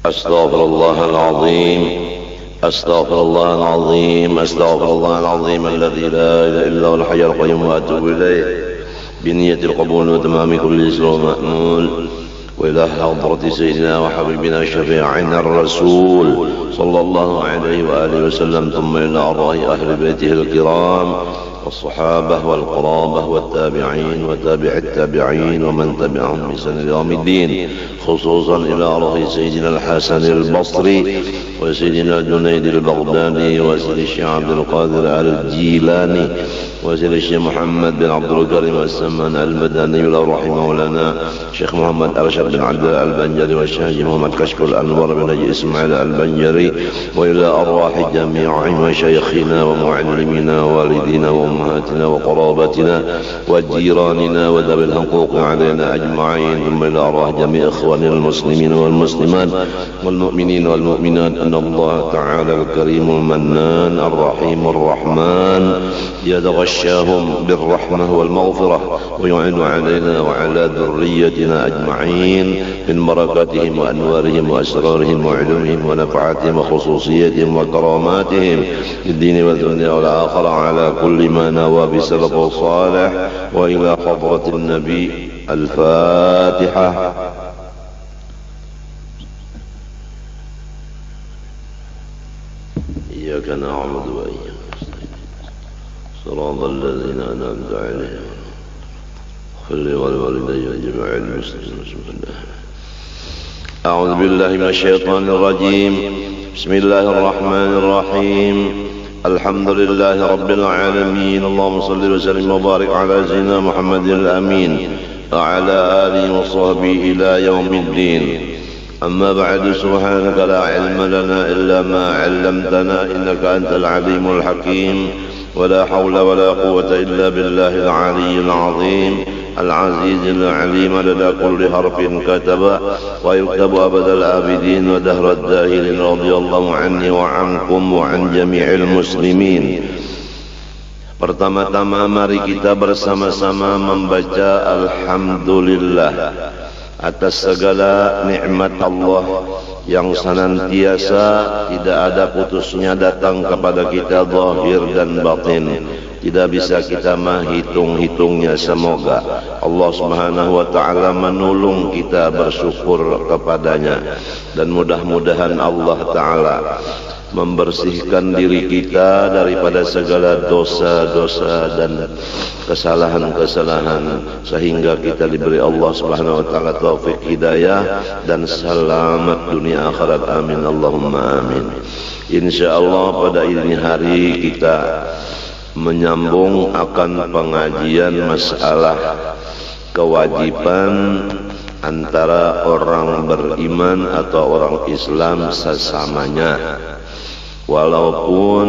أستغفر الله العظيم أستغفر الله العظيم أستغفر الله العظيم الذي لا إله إلا هو الحي القيوم وأتوب إليه بنية القبول وتمام كل سر مأمول وإلى حضرة سيدنا وحبيبنا شفيعنا الرسول صلى الله عليه وآله وسلم ثم إلى أرواح أهل بيته الكرام والصحابة والقرابة والتابعين وتابع التابعين ومن تبعهم بإحسان إلى يوم الدين خصوصا إلى أرواح سيدنا الحسن البصري وسيدنا الجنيد البغدادي وسيد الشيخ عبد القادر الجيلاني وسيد الشيخ محمد بن عبد الكريم السمان المدني الأرواح مولانا شيخ محمد أرشد بن عبد البنجري والشيخ محمد كشف الأنور بن حجي إسماعيل البنجري وإلى أرواح جميع مشايخنا ومعلمينا ووالدينا وأمهاتنا وقرابتنا وجيراننا وذوي الحقوق علينا أجمعين ثم إلى أرواح جميع إخواننا المسلمين والمسلمات والمؤمنين والمؤمنات أن الله تعالى الكريم المنان الرحيم الرحمن يتغشاهم بالرحمة والمغفرة ويعين علينا وعلى ذريتنا أجمعين من بركاتهم وأنوارهم وأسرارهم وعلومهم ونفعاتهم وخصوصيتهم وكراماتهم في الدين والدنيا والآخرة على كل ما نوى بسلف الصالح وإلى حضرة النبي الفاتحة. إياك نعبد وإياك نستعين صراط الذين أنعمت عليهم غير المغضوب عليهم ولا الضالين. أعوذ بالله من الشيطان الرجيم. بسم الله الرحمن الرحيم. الحمد لله رب العالمين. اللهم صل وسلم وبارك على سيدنا محمد الأمين وعلى آله وصحبه إلى يوم الدين. أما بعد سبحانك لا علم لنا إلا ما علمتنا إنك أنت العليم الحكيم ولا حول ولا قوة إلا بالله العلي العظيم العزيز العليم لدى كل حرف كتب ويكتب أبد الآبدين ودهر الداهرين رضي الله عني وعنكم وعن جميع المسlimin. Pertama-tama mari kita bersama-sama membaca Alhamdulillah atas segala nikmat Allah yang senantiasa tidak ada putusnya datang kepada kita zahir dan batin. Tidak bisa kita menghitung-hitungnya. Semoga Allah Subhanahu wa taala menolong kita bersyukur kepadanya dan mudah-mudahan Allah taala membersihkan diri kita daripada segala dosa-dosa dan kesalahan-kesalahan sehingga kita diberi Allah Subhanahu wa taala taufik hidayah dan selamat dunia akhirat. Amin Allahumma amin. Insyaallah pada ini hari kita menyambung akan pengajian masalah kewajiban antara orang beriman atau orang Islam sesamanya, walaupun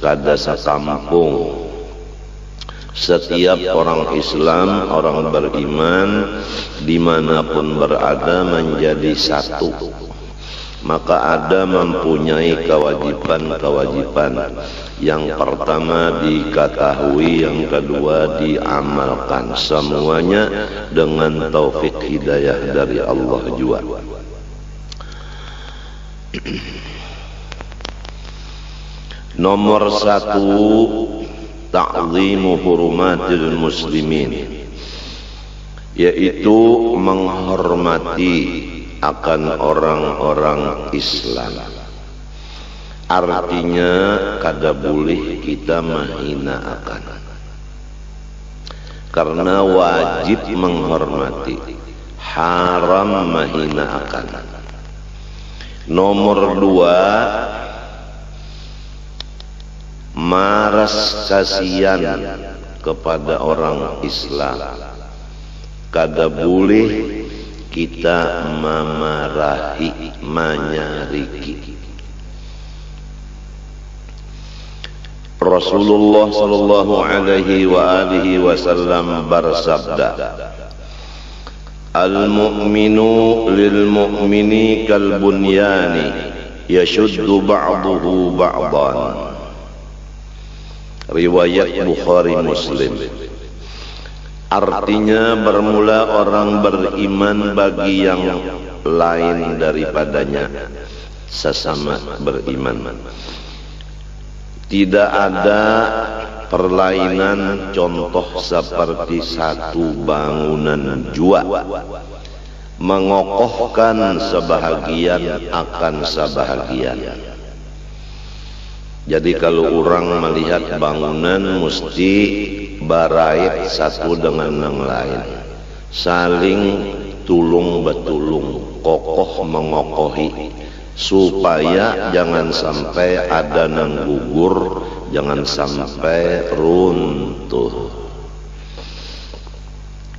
kada sakampung. Setiap orang Islam, orang beriman dimanapun berada menjadi satu, maka ada mempunyai kewajiban-kewajiban. Yang pertama diketahui, yang kedua diamalkan, semuanya dengan taufik hidayah dari Allah jua. Nomor satu, ta'zimu hurumatil muslimin, yaitu menghormati akan orang-orang Islam. Artinya kada boleh kita menghina akan, karena wajib menghormati, haram menghina akan. Nomor dua, maras kasihan kepada orang Islam. Kada boleh kita memarahi, menyariki. Rasulullah sallallahu alaihi wa alihi wasallam bersabda, al-mu'minu lil mu'mini kal bunyani yashuddu ba'duhu ba'dan. Riwayat Bukhari Muslim. Artinya bermula orang beriman bagi yang lain daripadanya sesama beriman. Tidak ada perlainan contoh seperti satu bangunan jua mengokohkan sebahagian akan sebahagian. Jadi kalau orang melihat bangunan mesti barait satu dengan yang lain, saling tulung betulung, kokoh mengokohi, supaya jangan sampai ada yang gugur, jangan sampai runtuh.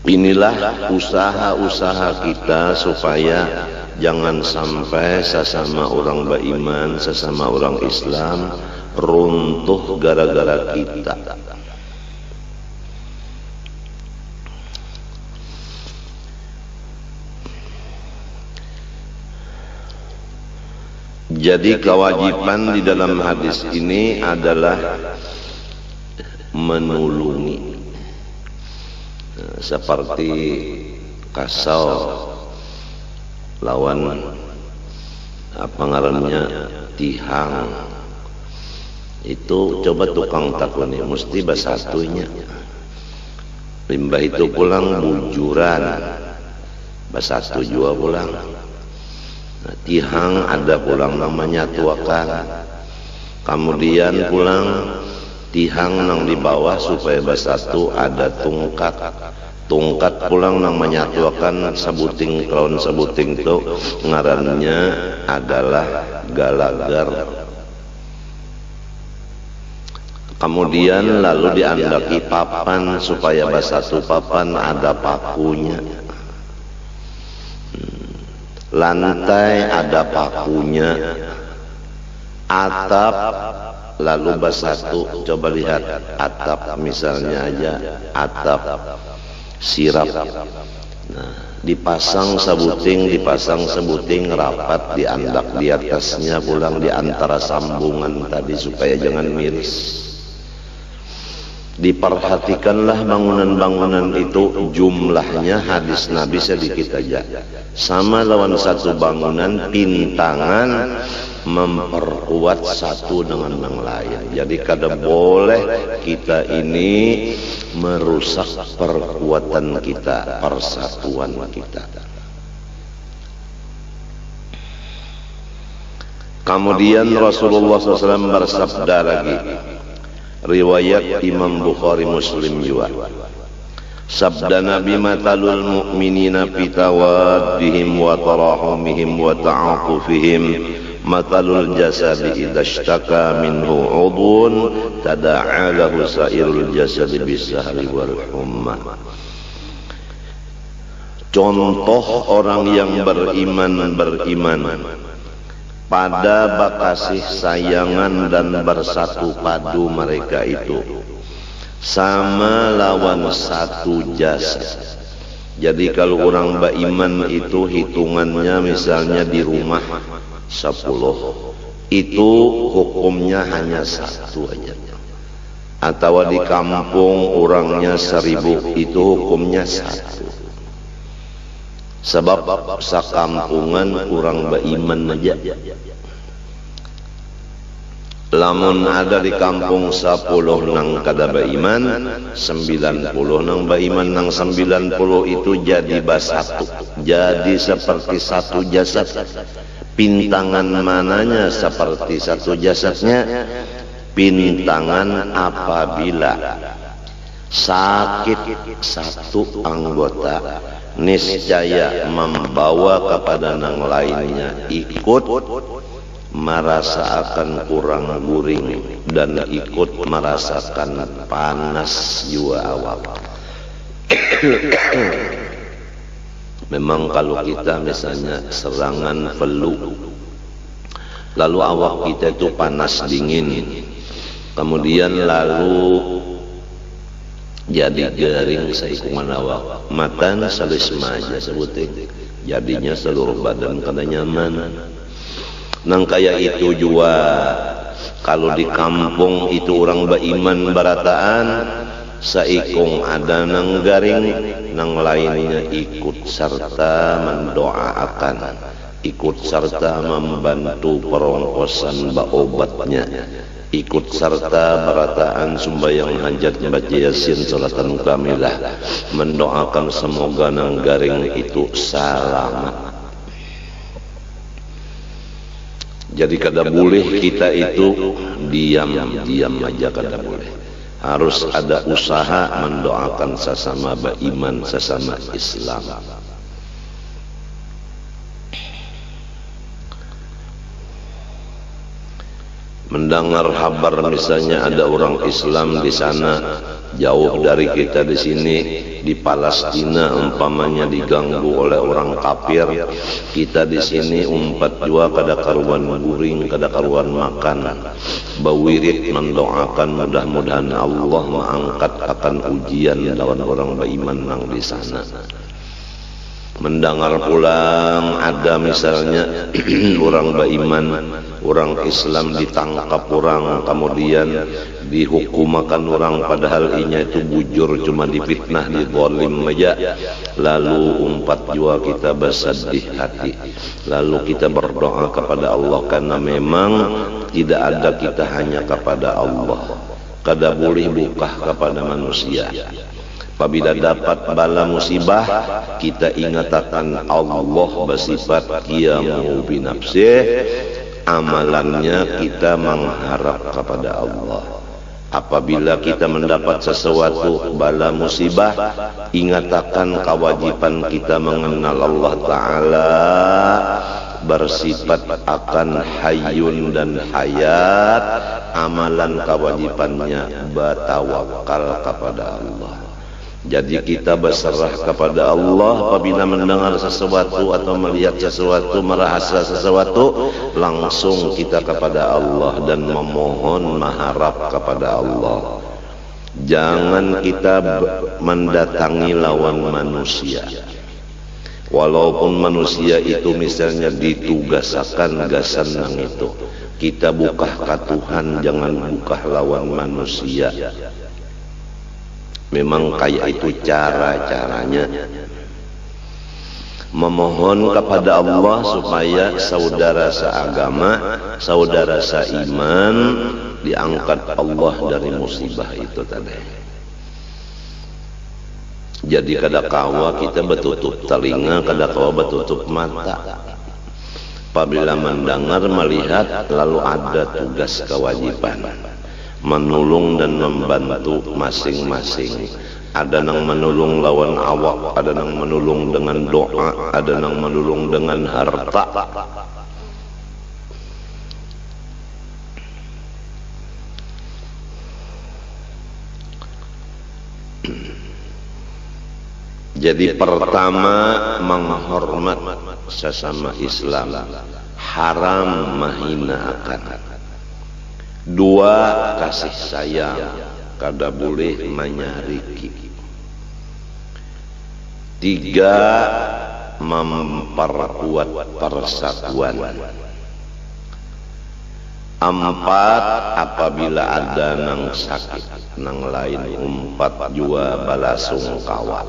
Inilah usaha-usaha kita supaya jangan sampai sesama orang beriman, sesama orang Islam runtuh gara-gara kita. Jadi kewajiban di dalam hadis ini adalah menulungi, seperti kasau lawan apa ngarannya tihang. Itu coba tukang takuni mesti basatunya. Limbah itu pulang bujuran, basatu jua pulang. Nah, tihang ada pulang namanya tuakan. Kemudian pulang tihang nang di bawah supaya basatu ada tungkat. Tungkat pulang namanya tuakan sabuting kelawan sabuting itu ngarannya adalah galagar. Kemudian lalu diandaki papan supaya basatu papan ada pakunya. Lantai ada pakunya, atap lalu basatu. Coba lihat atap misalnya aja, atap sirap. Nah, dipasang sebuting rapat diandak di atasnya, pulang di antara sambungan tadi supaya jangan miris. Diperhatikanlah bangunan-bangunan itu jumlahnya, hadis Nabi sedikit aja. Sama lawan satu bangunan pintangan memperkuat satu dengan yang lain. Jadi kada boleh kita ini merusak perkuatan kita, persatuan kita. Kemudian Rasulullah SAW bersabda lagi, riwayat Imam Bukhari Muslim juga. Sabda Nabi, matalul mu'minina fi tawaddihim wa tarahumihim wa ta'atufihim matalul jasadi idza ishtaka minhu 'udhun tada'a lahu sa'irul jasadi bis-sahri wal humma. Contoh orang yang beriman pada bakasih sayangan dan bersatu padu mereka itu sama lawan satu jasad. Jadi kalau orang beriman itu hitungannya misalnya di rumah 10, itu hukumnya hanya satu aja. Atau di kampung orangnya 1000, itu hukumnya satu. Sebab sakampungan orang beriman aja. Lamun ada di kampung 10 nang kada beriman, 90 nang beriman, nang 90 itu jadi basatu, jadi seperti satu jasad. Pintangan mananya seperti satu jasadnya? Pintangan apabila sakit satu anggota, niscaya membawa kepada yang lainnya ikut merasa akan kurang guring dan ikut merasakan panas jiwa awak. Memang kalau kita misalnya serangan flu, lalu awak kita itu panas dingin, kemudian lalu jadi garing seikungan awak, matan salisma aja sebutin, jadinya seluruh badan kada nyaman. Nang kaya itu juga kalau di kampung itu orang beriman barataan, saikung ada nang garing nang lainnya ikut serta mendoakan, ikut serta membantu perongkosan obatnya, ikut serta berataan sembahyang hajat baca yasin salatan kamilah, mendoakan semoga nang garing itu selamat. Jadi kada boleh kita itu diam aja, kada boleh. Harus ada usaha mendoakan sesama beriman, sesama Islam. Mendengar kabar misalnya ada orang Islam di sana jauh dari kita di sini di Palestina umpamanya diganggu oleh orang kafir, kita di sini umpat jua kada karuan guring, kada karuan makan, bawirit mendoakan mudah-mudahan Allah mengangkat akan ujian lawan orang beriman nang di sana. Mendengar pulang ada misalnya orang beriman, orang Islam ditangkap orang, kemudian dihukumakan orang, padahal inya itu bujur, cuma difitnah, dizalim aja. Lalu umpat jua kita bersedih hati, lalu kita berdoa kepada Allah, karena memang tidak ada kita hanya kepada Allah, kada boleh buka kepada manusia. Apabila dapat bala musibah, kita ingatkan Allah bersifat qiyamu binafsih, amalannya kita mengharap kepada Allah. Apabila kita mendapat sesuatu bala musibah, ingatkan kewajiban kita mengenal Allah Ta'ala, bersifat akan hayyun dan hayat, amalan kewajibannya bertawakal kepada Allah. Jadi kita berserah kepada Allah apabila mendengar sesuatu atau melihat sesuatu, merasa sesuatu, langsung kita kepada Allah dan memohon mengharap kepada Allah. Jangan kita mendatangi lawan manusia. Walaupun manusia itu misalnya ditugaskan gasan nang itu, kita buka ke Tuhan, jangan buka lawan manusia. Memang kayak itu cara-caranya. Memohon kepada Allah supaya saudara seagama, saudara seiman diangkat Allah dari musibah itu tadi. Jadi kada kawa kita betutup telinga, kada kawa betutup mata. Apabila mendengar, melihat, lalu ada tugas kewajiban menolong dan membantu masing-masing. Ada yang menolong lawan awak, ada yang menolong dengan doa, ada yang menolong dengan harta. Jadi pertama menghormat sesama Islam, haram menghinakan. Dua, kasih sayang, kada boleh menyariki. Tiga, memperkuat persatuan. Empat, apabila ada nang sakit nang lain umpat jua balasungkawa.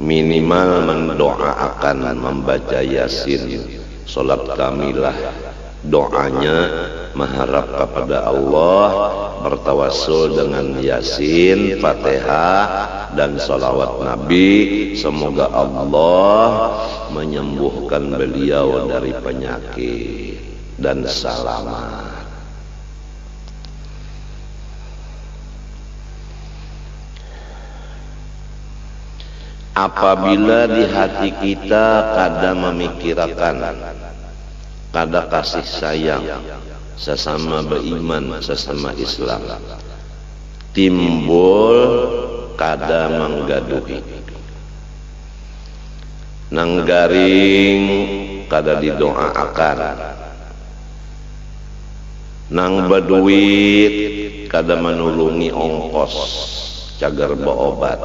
Minimal mendoakan, membaca yasin, salat kamilah, doanya mengharap kepada Allah, bertawassul dengan yasin, fatihah dan salawat Nabi, semoga Allah menyembuhkan beliau dari penyakit dan selamat. Apabila di hati kita kada memikirkan, kada kasih sayang sesama beriman, sesama Islam, timbul kada menggaduhi, nang garing kada didoakan, nang berduit kada menulungi ongkos cagar beobat,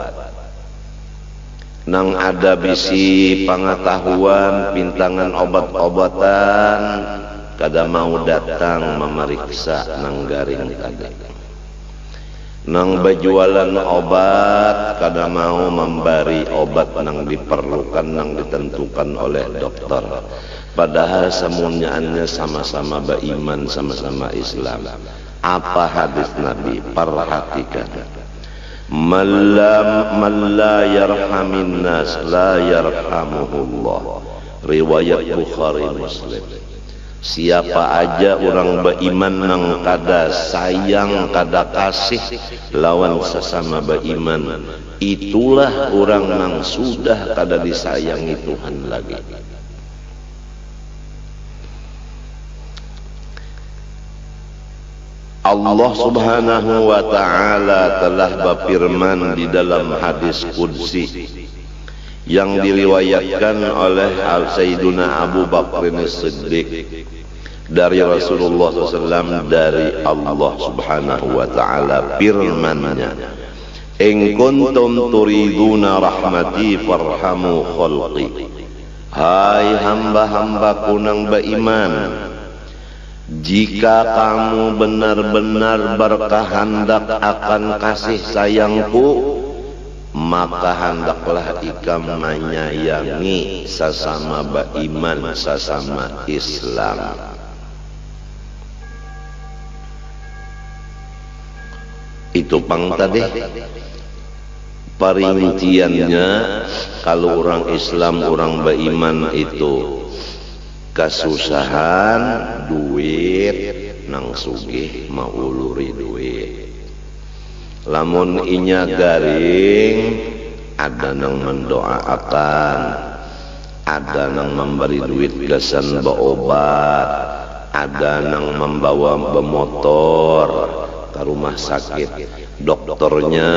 nang ada bisi pengetahuan pintangan obat-obatan kada mau datang memeriksa nang garing tadi. nang bajualan obat kada mau memberi obat nang diperlukan nang ditentukan oleh dokter, padahal semuanya sama-sama beriman, sama-sama Islam. Apa hadis Nabi? Perhatikan, man la yarhamin nas la yarhamuhullah. Riwayat Bukhari Muslim. Siapa aja orang beriman nang kada sayang, kada kasih lawan sesama beriman, itulah orang nang sudah kada disayangi Tuhan lagi. Allah Subhanahu wa ta'ala telah berfirman di dalam hadis qudsi yang diriwayatkan oleh Sayyiduna Abu Bakr As-Siddiq dari Rasulullah SAW, dari Allah Subhanahu wa ta'ala firman-Nya, in kuntum turiduna rahmati farhamu khalqi. Hai hamba-hambaku nang beriman, jika kamu benar-benar berkehendak akan kasih sayangku, maka hendaklah ikam menyayangi sesama beriman, sesama Islam. Itu pang tadi perinciannya. Kalau orang Islam, orang beriman itu kesusahan duit nang sugih mau uluri duit. Lamun inya garing, ada nang mendoakan, ada nang memberi duit gasan berobat, ada nang membawa bemotor ke rumah sakit. Dokternya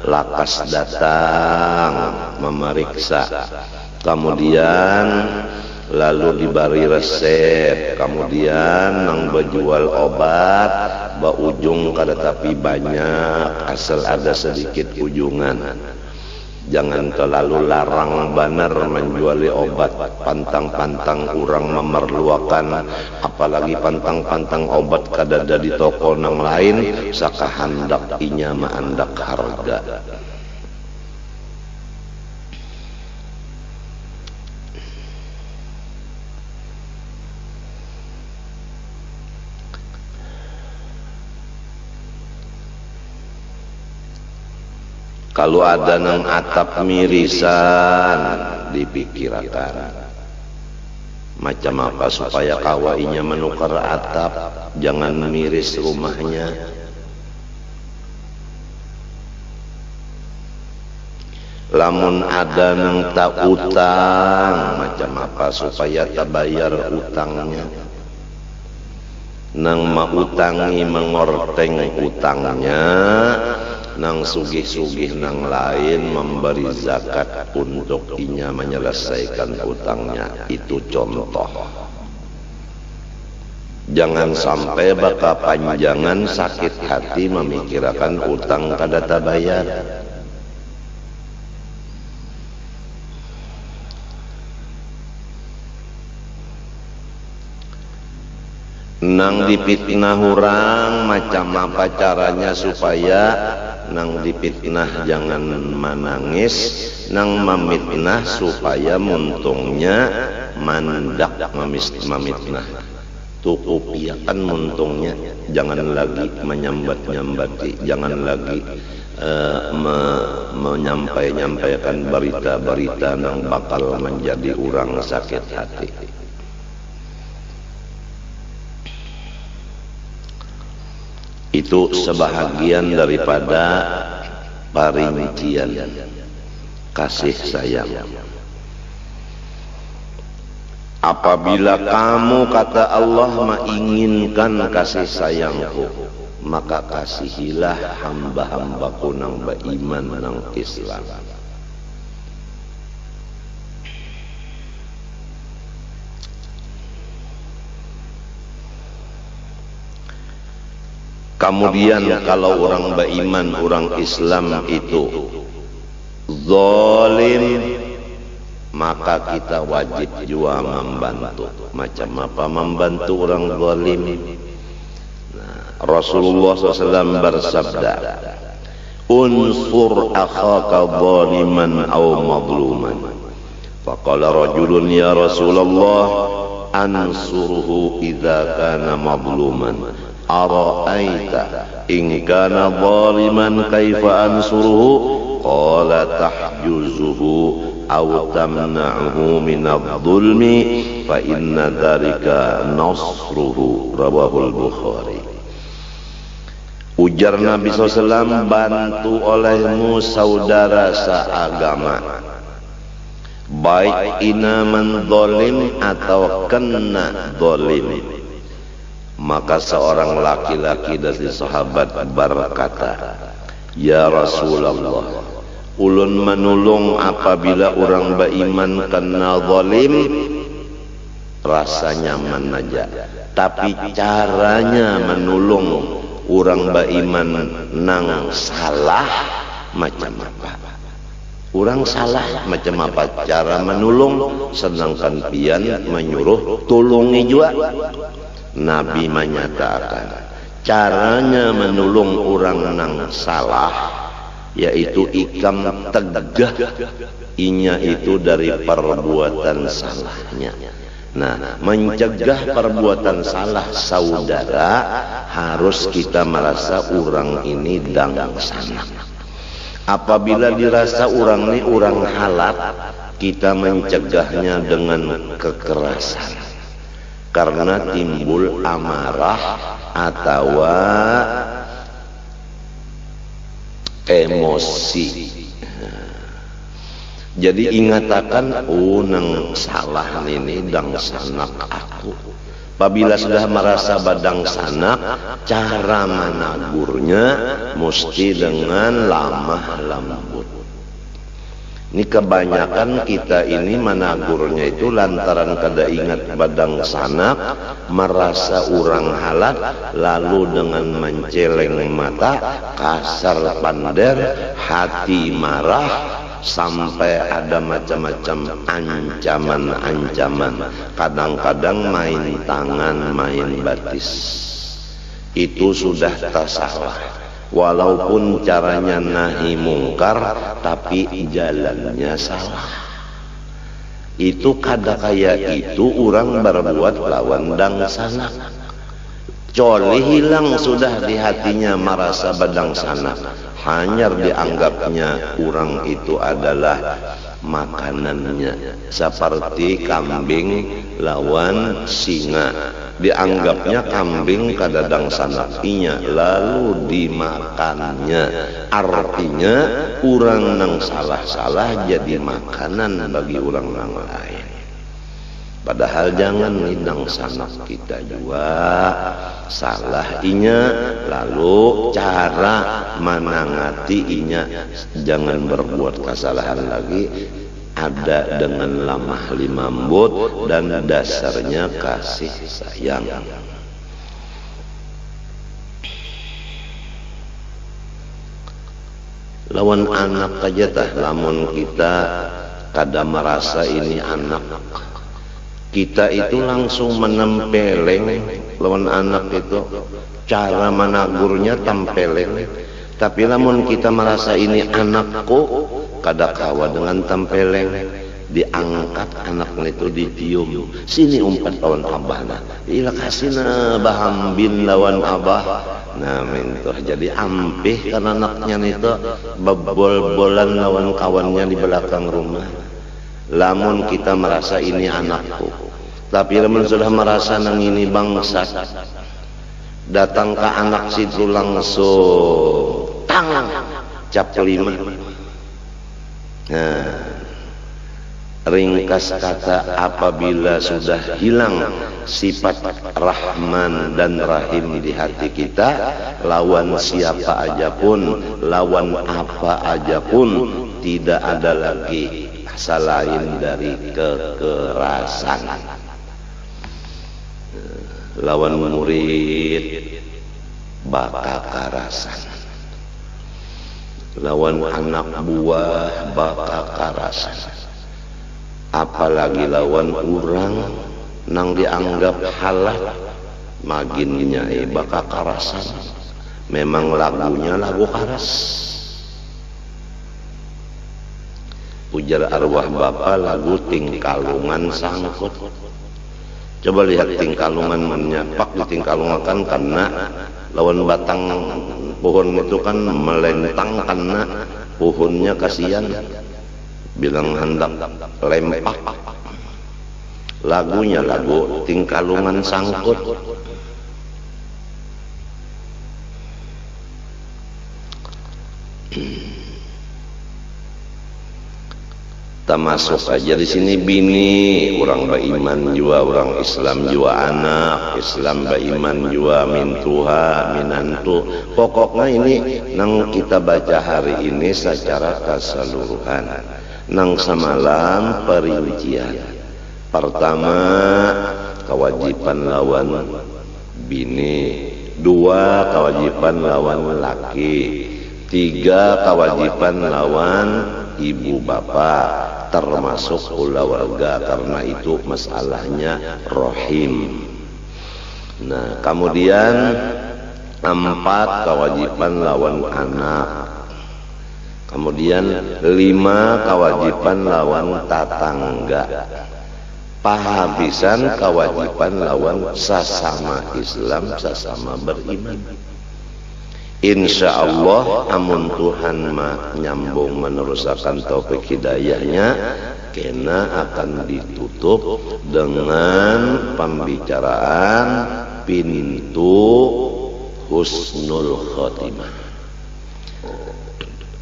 lakas datang memeriksa, kemudian lalu diberi resep, kemudian nang berjual obat ujung kada tapi banyak, asal ada sedikit ujungan. Jangan terlalu larang banar menjuali obat, pantang-pantang orang memerluakan, apalagi pantang-pantang obat kada ada di toko nang lain, sakahandak inya maandak harga. Kalau ada nang atap mirisan, dipikirkan macam apa supaya kawainya menukar atap, jangan miris rumahnya. Lamun ada nang tak utang, macam apa supaya terbayar utangnya. Nang mautangi mengorteng utangnya, nang sugih-sugih nang lain memberi zakat untuk inya menyelesaikan utangnya. Itu contoh. Jangan sampai baka panjangan sakit hati memikirkan utang kada tabayar. Nang dipitnah orang, macam apa caranya supaya nang dipitnah jangan menangis, nang memitnah supaya muntungnya mandak memitnah. Tukupiakan muntungnya, jangan lagi menyambat-nyambati, jangan lagi menyampaikan berita-berita nang bakal menjadi orang sakit hati. Itu sebahagian daripada perincian kasih sayang. Apabila kamu, kata Allah, menginginkan kasih sayangku, maka kasihilah hamba-hambaku nang beriman nang Islam. Kemudian kalau orang beriman, orang Islam itu zalim, maka kita wajib juga membantu. Macam apa membantu orang zalim? Nah, Rasulullah SAW bersabda, unsur akhaka zaliman aw mazluman. Faqala rajulun ya Rasulullah, ansuruhu idza kana mazluman. Ara'aita in kana zaliman kaifa ansuruhu? Qala tahjuzuhu aw tamna'uhu minadh-dhulmi fa inna dzalika nasruhu. Rawahul Bukhari. Ujar Nabi SAW, bantu olehmu saudara seagama, baik inaman zalim atau kena zalim. Maka seorang laki-laki dari sahabat berkata, ya Rasulullah, ulun menulung apabila orang beriman kena zalim, rasa nyaman aja. Tapi caranya menulung orang beriman nang salah macam apa? Orang salah macam apa cara menolong, sedangkan pian menyuruh tolongi juga. Nabi menyatakan caranya menolong orang nang salah yaitu ikam tegah inya itu dari perbuatan salahnya. Nah, mencegah perbuatan salah saudara harus kita merasa orang ini dang sana. Apabila dirasa orang ini orang halal, kita mencegahnya dengan kekerasan, karena timbul amarah atau emosi. Jadi ingatakan, oh nang salah ini dang sanak aku. Apabila sudah merasa badang sanak, cara menagurnya mesti dengan lamah lembut. Ini kebanyakan kita ini menagurnya itu lantaran kada ingat badang sanak, merasa orang halal, lalu dengan menceleng mata, kasar pander, hati marah, sampai ada macam-macam ancaman-ancaman. Kadang-kadang main tangan, main batis. Itu sudah tersalah. Walaupun caranya nahi mungkar, tapi jalannya salah. Itu kada kayak itu orang berbuat lawan dang sanak. Coli hilang sudah di hatinya merasa badang sanak. Hanya dianggapnya orang itu adalah makanannya, seperti kambing lawan singa. Dianggapnya kambing kadadang sanakinya, lalu dimakannya. Artinya orang nang salah-salah jadi makanan bagi orang nang lain. Padahal jangan nindang sanak kita juga salah inya, lalu cara menangati inya jangan berbuat kesalahan lagi, ada dengan lamah lembut dan dasarnya kasih sayang. Lawan anak aja tah, lamun kita kada merasa ini anak, kita itu langsung menempeleng lawan anak itu, cara menagurnya tempeleng. Tapi namun kita merasa ini anakku, kada kawa dengan tempeleng. Diangkat anak itu, ditium, sini umpat lawan abah, nah ila kasina bahambin lawan abah. Nah mentoh jadi ampih kan anaknya itu bebol-bolan lawan kawannya di belakang rumah. Lamun kita merasa ini anakku, tapi lamun sudah merasa nang ini bangsa, datang ke anak situ langsung tang cap 5. Nah, ringkas kata, apabila sudah hilang sifat Rahman dan Rahim di hati kita, lawan siapa aja pun, lawan apa aja pun, tidak ada lagi selain dari kekerasan. Lawan murid bakal kekerasan, lawan anak buah bakal kekerasan, apalagi lawan orang nang dianggap halal maginnya bakal karasan. Memang lagunya lagu karas. Ujar arwah bapak lagu Tingkalungan sangkut. Coba lihat Tingkalungan menyapak di Tingkalungan karena lawan batang pohon itu kan melentang karena pohonnya kasihan, bilang hendak lempak. Lagunya lagu Tingkalungan sangkut. Termasuk aja di sini bini orang beriman jua, orang Islam jua, anak Islam beriman jua, mintuha minantu. Pokoknya ini nang kita baca hari ini secara keseluruhan. Nang semalam perincian. Pertama kewajiban lawan bini, dua kewajiban lawan laki, tiga kewajiban lawan ibu bapak, termasuk keluarga karena itu masalahnya rohim. Nah, kemudian 4 kewajiban lawan anak, kemudian 5 kewajiban lawan tetangga, pahabisan kewajiban lawan sesama Islam, sesama beriman. Insya Allah amun Tuhan nyambung meneruskan taufik hidayahnya, kena akan ditutup dengan pembicaraan pintu husnul khotimah.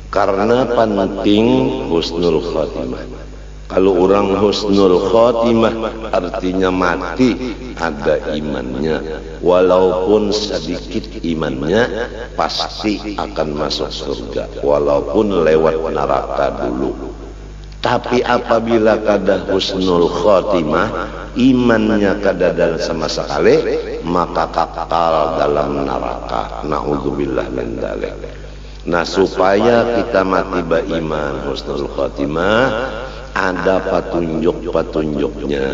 Karena penting husnul khotimah. Kalau orang husnul khotimah artinya mati ada imannya, walaupun sedikit imannya pasti akan masuk surga walaupun lewat neraka dulu. Tapi apabila kada husnul khotimah, imannya kada ada sama sekali, maka kekal dalam neraka. Naudzubillah min dzalik. Nah, supaya kita mati beriman husnul khotimah, ada petunjuk-petunjuknya.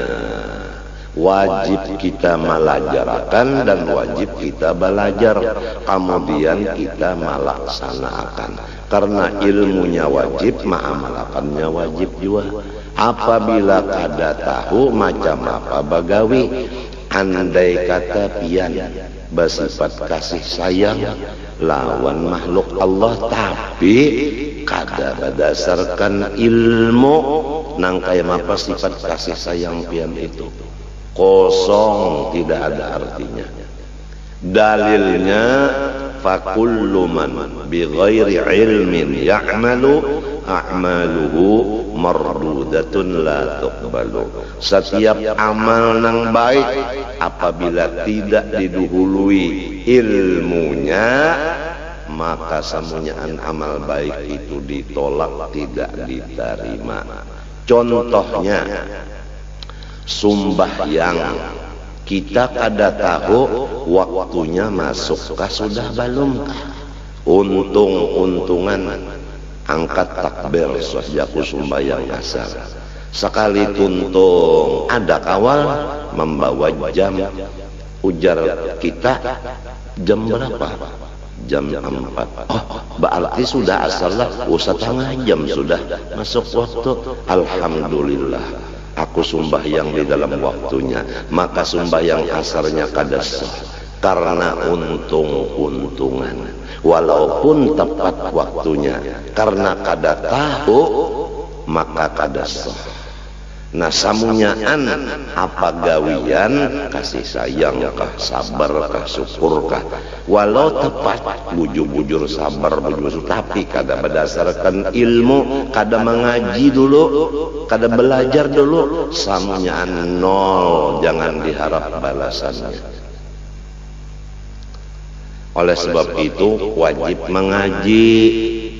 Wajib kita melajarkan dan wajib kita belajar, kemudian kita melaksanakan. Karena ilmunya wajib, mengamalkannya wajib juga. Apabila kada tahu macam apa bagawi, andai kata pian bersifat kasih sayang lawan makhluk Allah, tapi kada berdasarkan ilmu nang kaya apa sifat kasih sayang pian itu kosong, tidak ada artinya. Dalilnya fakullu man bighairi ilmin ya'malu a'maluhu mardudatun la tuqbalu. Setiap amal nang baik apabila tidak didahului ilmunya, maka semuanya amal baik itu ditolak, tidak diterima. Contohnya sumbahyang, kita kada tahu waktunya masukkah sudah belum. Untung-untungan angkat takbir sejak sumbahyang asar. Sekali tuntung ada kawal membawa jam, ujar kita jam berapa? Jam 4. Oh, berarti sudah asar lah. Setengah jam sudah masuk waktu. Alhamdulillah, aku sembahyang di dalam waktunya. Maka sembahyang asarnya kada sah karena untung-untungan, walaupun tepat waktunya. Karena kada tahu maka kada sah. Nah, samunyaan apa gawian, kasih sayang kah, sabar kah, syukur kah, walau tepat bujur-bujur sabar bujur, tapi kada berdasarkan ilmu, kada mengaji dulu, kada belajar dulu, samunyaan nol, jangan diharap balasannya. Oleh sebab itu wajib mengaji.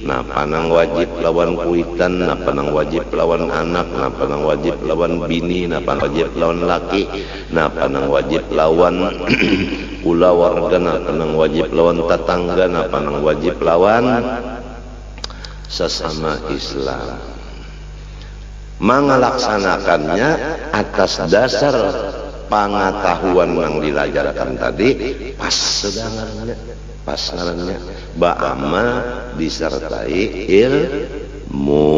Nah, panang wajib lawan kuitan, nah panang wajib lawan anak, nah panang wajib lawan bini, nah panang wajib lawan laki, nah panang wajib lawan ula warga, nah panang wajib lawan tetangga, nah panang wajib lawan sesama Islam. Mengelaksanakannya atas dasar pengetahuan yang dilajarkan tadi pas sedangannya, pas ngarannya ba'ama disertai ilmu.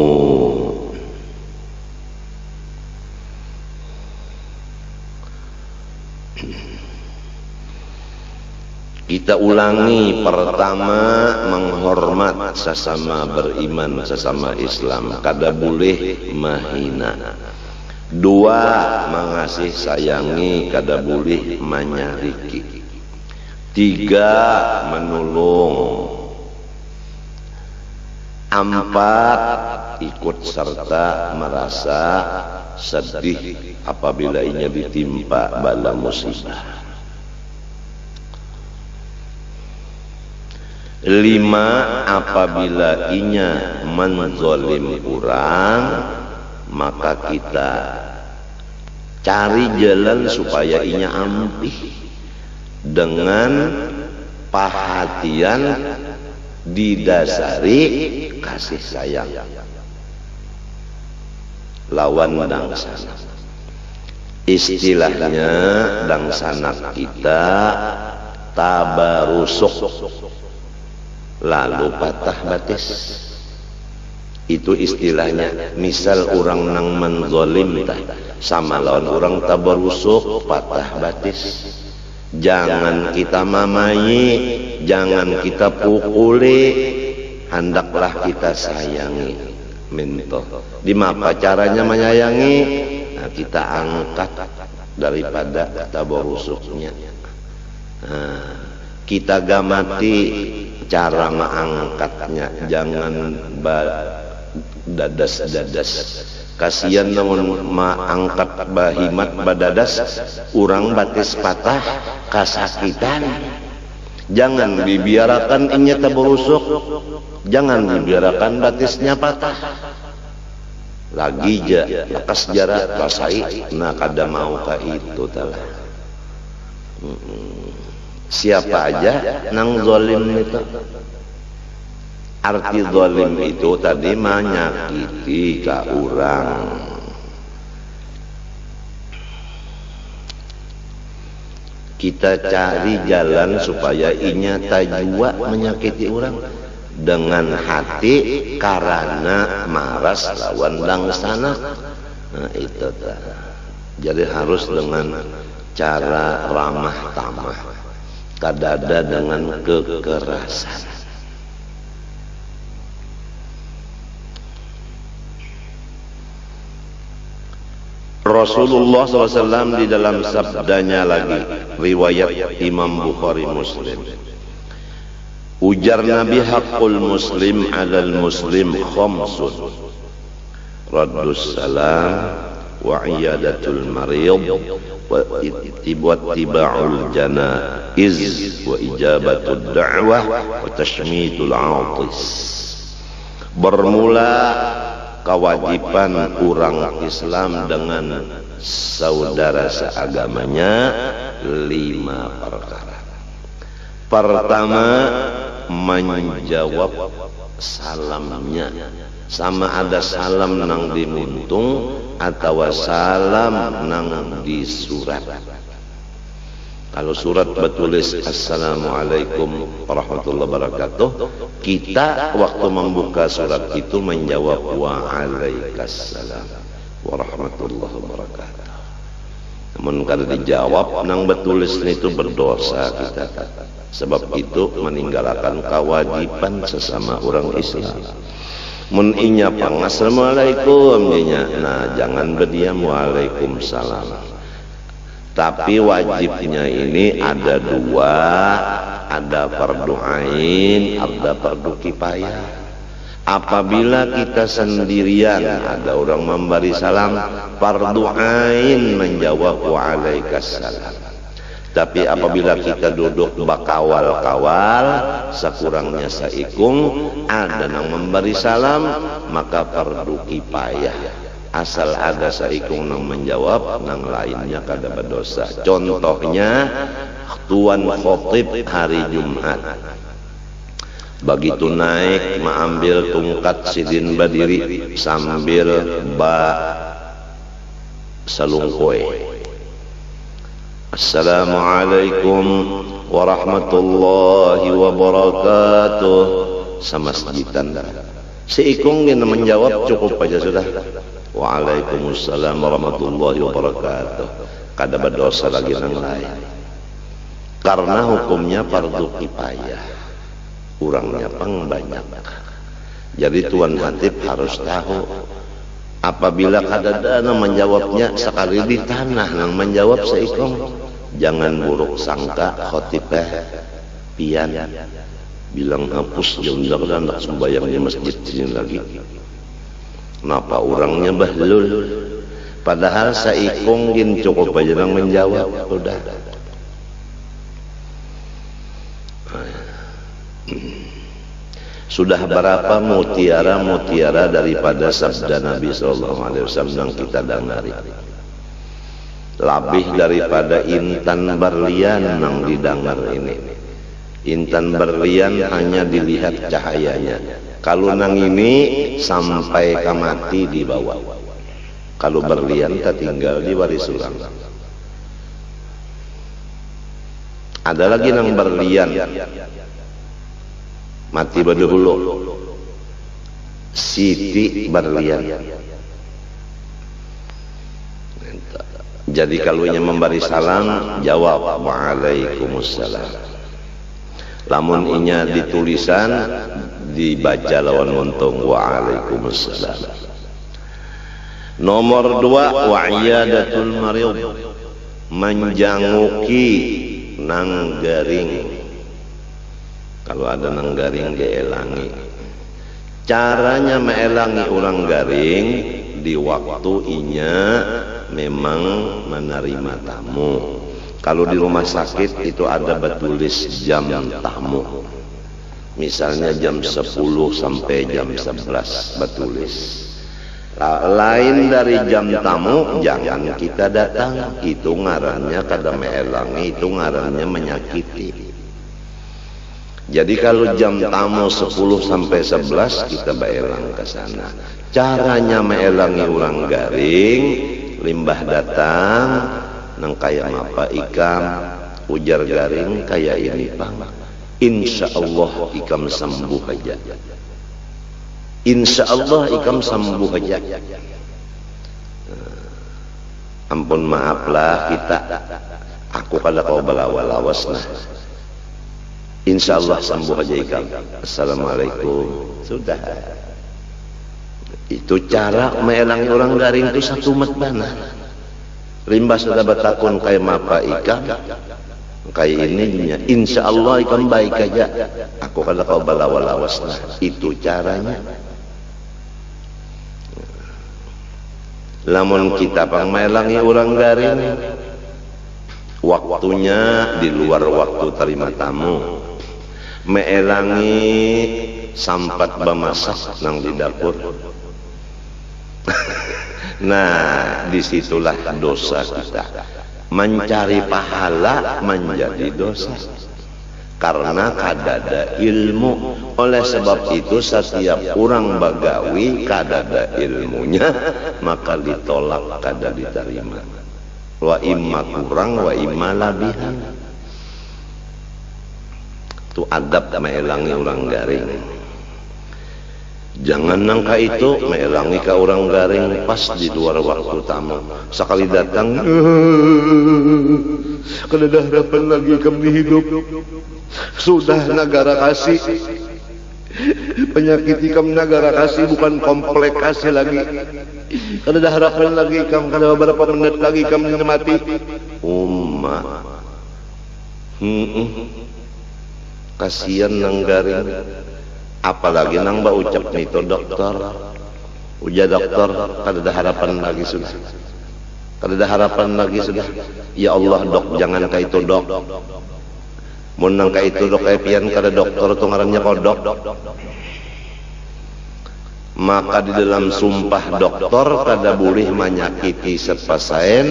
Kita ulangi, pertama menghormat sesama beriman, sesama Islam, kada boleh mahina. Dua, mengasih sayangi, kada boleh menyariki. Tiga, menolong. Empat, ikut serta merasa sedih apabila ia ditimpa bala musibah. Lima, apabila inya menzolim orang, maka kita cari jalan supaya inya ampih dengan perhatian didasari kasih sayang lawan dangsana. Istilahnya dangsana kita tabarusuk, lalu patah batis. Itu istilahnya. Misal orang nang menzolim sama lawan orang tabarusuk, patah batis. Jangan kita mamai, jangan kita pukuli, hendaklah kita sayangi. Minto. Di apa caranya menyayangi? Nah, kita angkat daripada tabarusuknya. Nah, kita gamati cara mengangkatnya, jangan dadas-dadas. Kasihan namun mengangkat bahimat badadas, orang batis patah kasakitan. Jangan dibiarkan inya taburusuk, jangan dibiarkan batisnya patah. Lagi ja, lekas jarak rasai, nah kada mau ka itu talah. Siapa aja nang zalim itu. Arti zalim itu tadi menyakiti ke orang. Kita cari jalan supaya inya tajwa menyakiti orang dengan hati karena maras lawan dangsana. Nah itu tak. Jadi harus dengan cara ramah tamah, kadada dengan kekerasan. Rasulullah SAW di dalam sabdanya lagi, riwayat Imam Bukhari Muslim, ujar Nabi, haqqul muslim alal muslim khamsun, raddus salam wa iyadatul marid wa ittiba'ul janaiz wa ijabatud da'wah wa tashmitul 'atis. Bermula kewajiban orang Islam dengan saudara seagamanya 5 perkara. Pertama, menjawab salamnya, sama ada salam nang dimuntung atau salam nang disurat. Kalau surat bertulis Assalamualaikum warahmatullahi wabarakatuh, kita waktu membuka surat itu menjawab Waalaikumsalam warahmatullahi wabarakatuh. Namun kalau dijawab nang bertulis itu berdosa kita. Sebab itu meninggalkan kewajiban sesama orang Islam. Mun inya pang Assalamualaikum nya, nah jangan berdiam Waalaikumsalam. Tapi wajibnya ini ada 2, ada fardu ain, ada fardu kifayah. Apabila kita sendirian, ada orang memberi salam, fardu ain menjawab Waalaikumsalam. Tapi apabila kita duduk bakawal-kawal, sekurangnya saikung, ada yang memberi salam, maka fardu kifayah. Asal ada saikung nang menjawab, nang lainnya kada berdosa. Contohnya tuan khotib hari Jumat, begitu naik mengambil tungkat sidin berdiri sambil selungkoi. Assalamualaikum warahmatullahi wabarakatuh. Sama sejitan. Si Ikung dia menjawab cukup aja sudah. Waalaikumsalam warahmatullahi wabarakatuh. Kada berdosa lagi nang lain. Karena hukumnya fardu kifayah. Kurangnya pang banyak. Jadi Tuan Hatib harus tahu apabila kadadana menjawabnya sekali di tanah nang menjawab seikong, jangan buruk sangka khotibah pian bilang hapus jauh dan nak sembahyang di masjid sini lagi. Kenapa orangnya bahlul? Padahal seikong gin cukup aja nang menjawab udah. Sudah berapa mutiara-mutiara daripada sabda Nabi SAW yang kita dengari. Lebih daripada intan berlian yang didengar ini. Intan berlian hanya dilihat cahayanya. Kalau nang ini sampai ke mati dibawa. Kalau berlian tertinggal di waris orang. Ada lagi nang berlian. Mati berdahulu Siti berlian. Jadi kalau ia memberi salam jawab waalaikumsalam. Lamun inya ditulisan dibaca lawan untung waalaikumsalam. Nomor 2 wa'iyadatul marid, menjanguki nang garing. Kalau ada nang garing dielangi. Caranya meelangi orang garing di waktu inya memang menerima tamu. Kalau di rumah sakit itu ada bertulis jam tamu. Misalnya jam 10 sampai jam 11 bertulis. Lain dari jam tamu jangan kita datang. Itu ngarannya kada meelangi, itu ngarannya menyakiti. Jadi kalau jam tamu 10 sampai 11 kita baelang ke sana. Caranya meelangi orang garing, limbah datang, nang kaya mapa ikam, ujar garing kaya ini pang. Insya Allah ikam sembuh aja. Insya Allah ikam sembuh aja. Ampun maaflah kita. Aku kada kau balawa-lawas nah. Insya Allah sembuh aja ikam. Assalamualaikum. Sudah. Itu cara meelangi orang garing itu satu matbana. Limbah sudah bertakun kayak mapa ikam. Kayak ininya. Insya Allah ikam baik aja. Aku kada kau balawa-lawas lah. Itu caranya. Lamun kita pang meelangi orang garing, waktunya di luar waktu terima tamu. Meelangi sampat bemasak nang di dapur. Nah, disitulah dosa kita. Mencari pahala menjadi dosa. Karena kadada ilmu. Oleh sebab itu setiap orang bagawi kadada ilmunya, maka ditolak kada diterima. Wa imma kurang wa imma labihan. Itu adab meelangi orang garing. Jangan nangka itu meelangi ke orang garing pas di luar waktu tamu. Sekali datang, kada ada harapan lagi kami hidup. Sudah negara kasih. Penyakit ikam negara kasih bukan komplek kasih lagi. Kada ada harapan lagi ikam, kada beberapa menit lagi ikam mati. Kasihan nang garing. Apalagi nang ba ucap nito dokter. Uja dokter kada ada harapan lagi sudah. Kada ada harapan lagi sudah. Ya Allah dok, jangan ka itu dok. Mun nang ka itu dok pian kada dokter tu ngarannya kodok. Maka di dalam sumpah dokter kada boleh menyakiti sepasien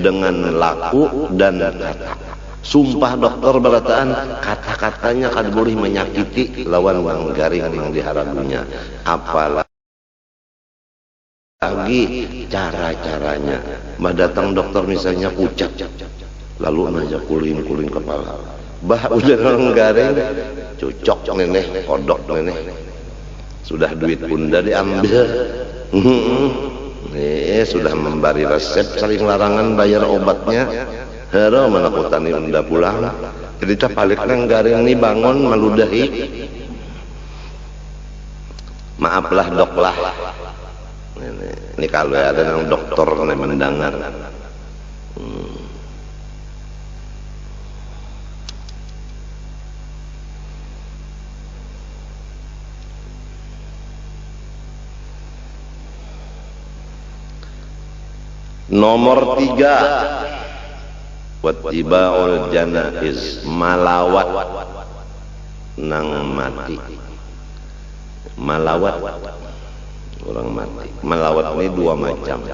dengan laku dan kata. Sumpah dokter berataan kata-katanya kada boleh menyakiti lawan wang garing yang diharapunya. Apalagi cara-caranya. Mbah datang dokter misalnya pucat. lalu aja kulin kepala. Bah udah orang garing, cocok nenek, kodok nenek. Sudah duit bunda diambil. Sudah memberi resep saling larangan bayar obatnya. Hero menakutani bunda pulang. Jadi tak balik nang garing ini bangun meludahi. Maaflah dok lah. Ini kalau ada yang dokter nih mendengar. Nomor 3, wattiba'ul janaiz, malawat nang mati. Malawat orang mati. Malawat ini dua macam.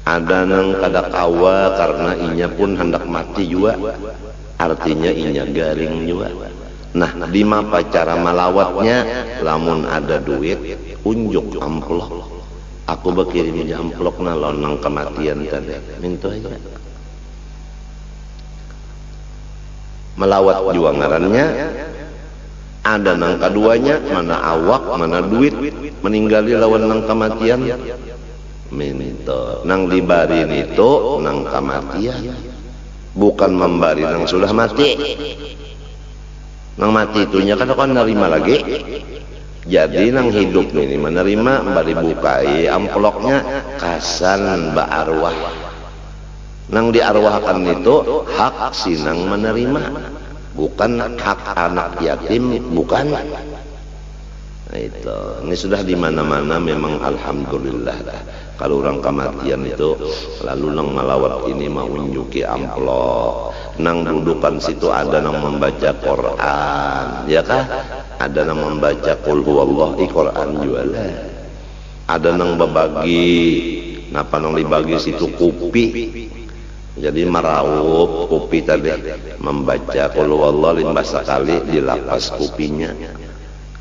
Ada nang kada kawa karena inya pun hendak mati juga. Artinya inya garing juga. Nah, di mapa cara malawatnya? Lamun ada duit, unjuk amplop. Aku berkirim amplop na lonang kematian tadi. Minta aja. Melawat juga ngarannya. Ada nang keduanya, mana awak, mana duit, meninggali lawan nang kematian. Minta. Nang dibarin itu nang kematian. Bukan membari nang sudah mati. Nang mati itunya kan akan nerima lagi. Jadi nang hidup ini menerima bari bukai amplopnya kasan ba arwah. Nang diarwahkan itu hak sinang menerima, bukan hak anak yatim, bukan. Nah itu, ini sudah di mana-mana memang alhamdulillah. Kalau orang kematian itu lalu nang malawat ini mau unjuki amplop. Nang dudukan situ ada nang membaca Quran, ya kah? Ada nang membaca qul huwallah di Quran juga lah. Ada nang berbagi, napa nang dibagi situ kopi. Jadi meraup kopi tadi, membaca qul huwallah 5 kali dilapas kopinya.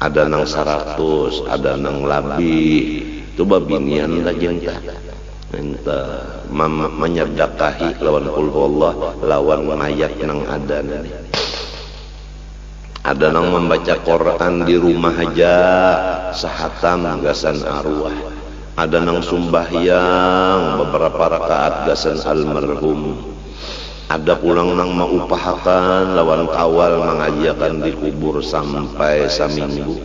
Ada nang 100, ada nang lebih. Itu babinian lagi entah menyedakahi lawan qul huwallah, lawan mayat nang ada nih. Ada nang membaca Quran di rumah aja sahatam gasan arwah. Ada nang sumbahyang beberapa rakaat gasan almarhum. Ada pulang nang maupahakan lawan kawal mengajiakan di kubur sampai saminggu.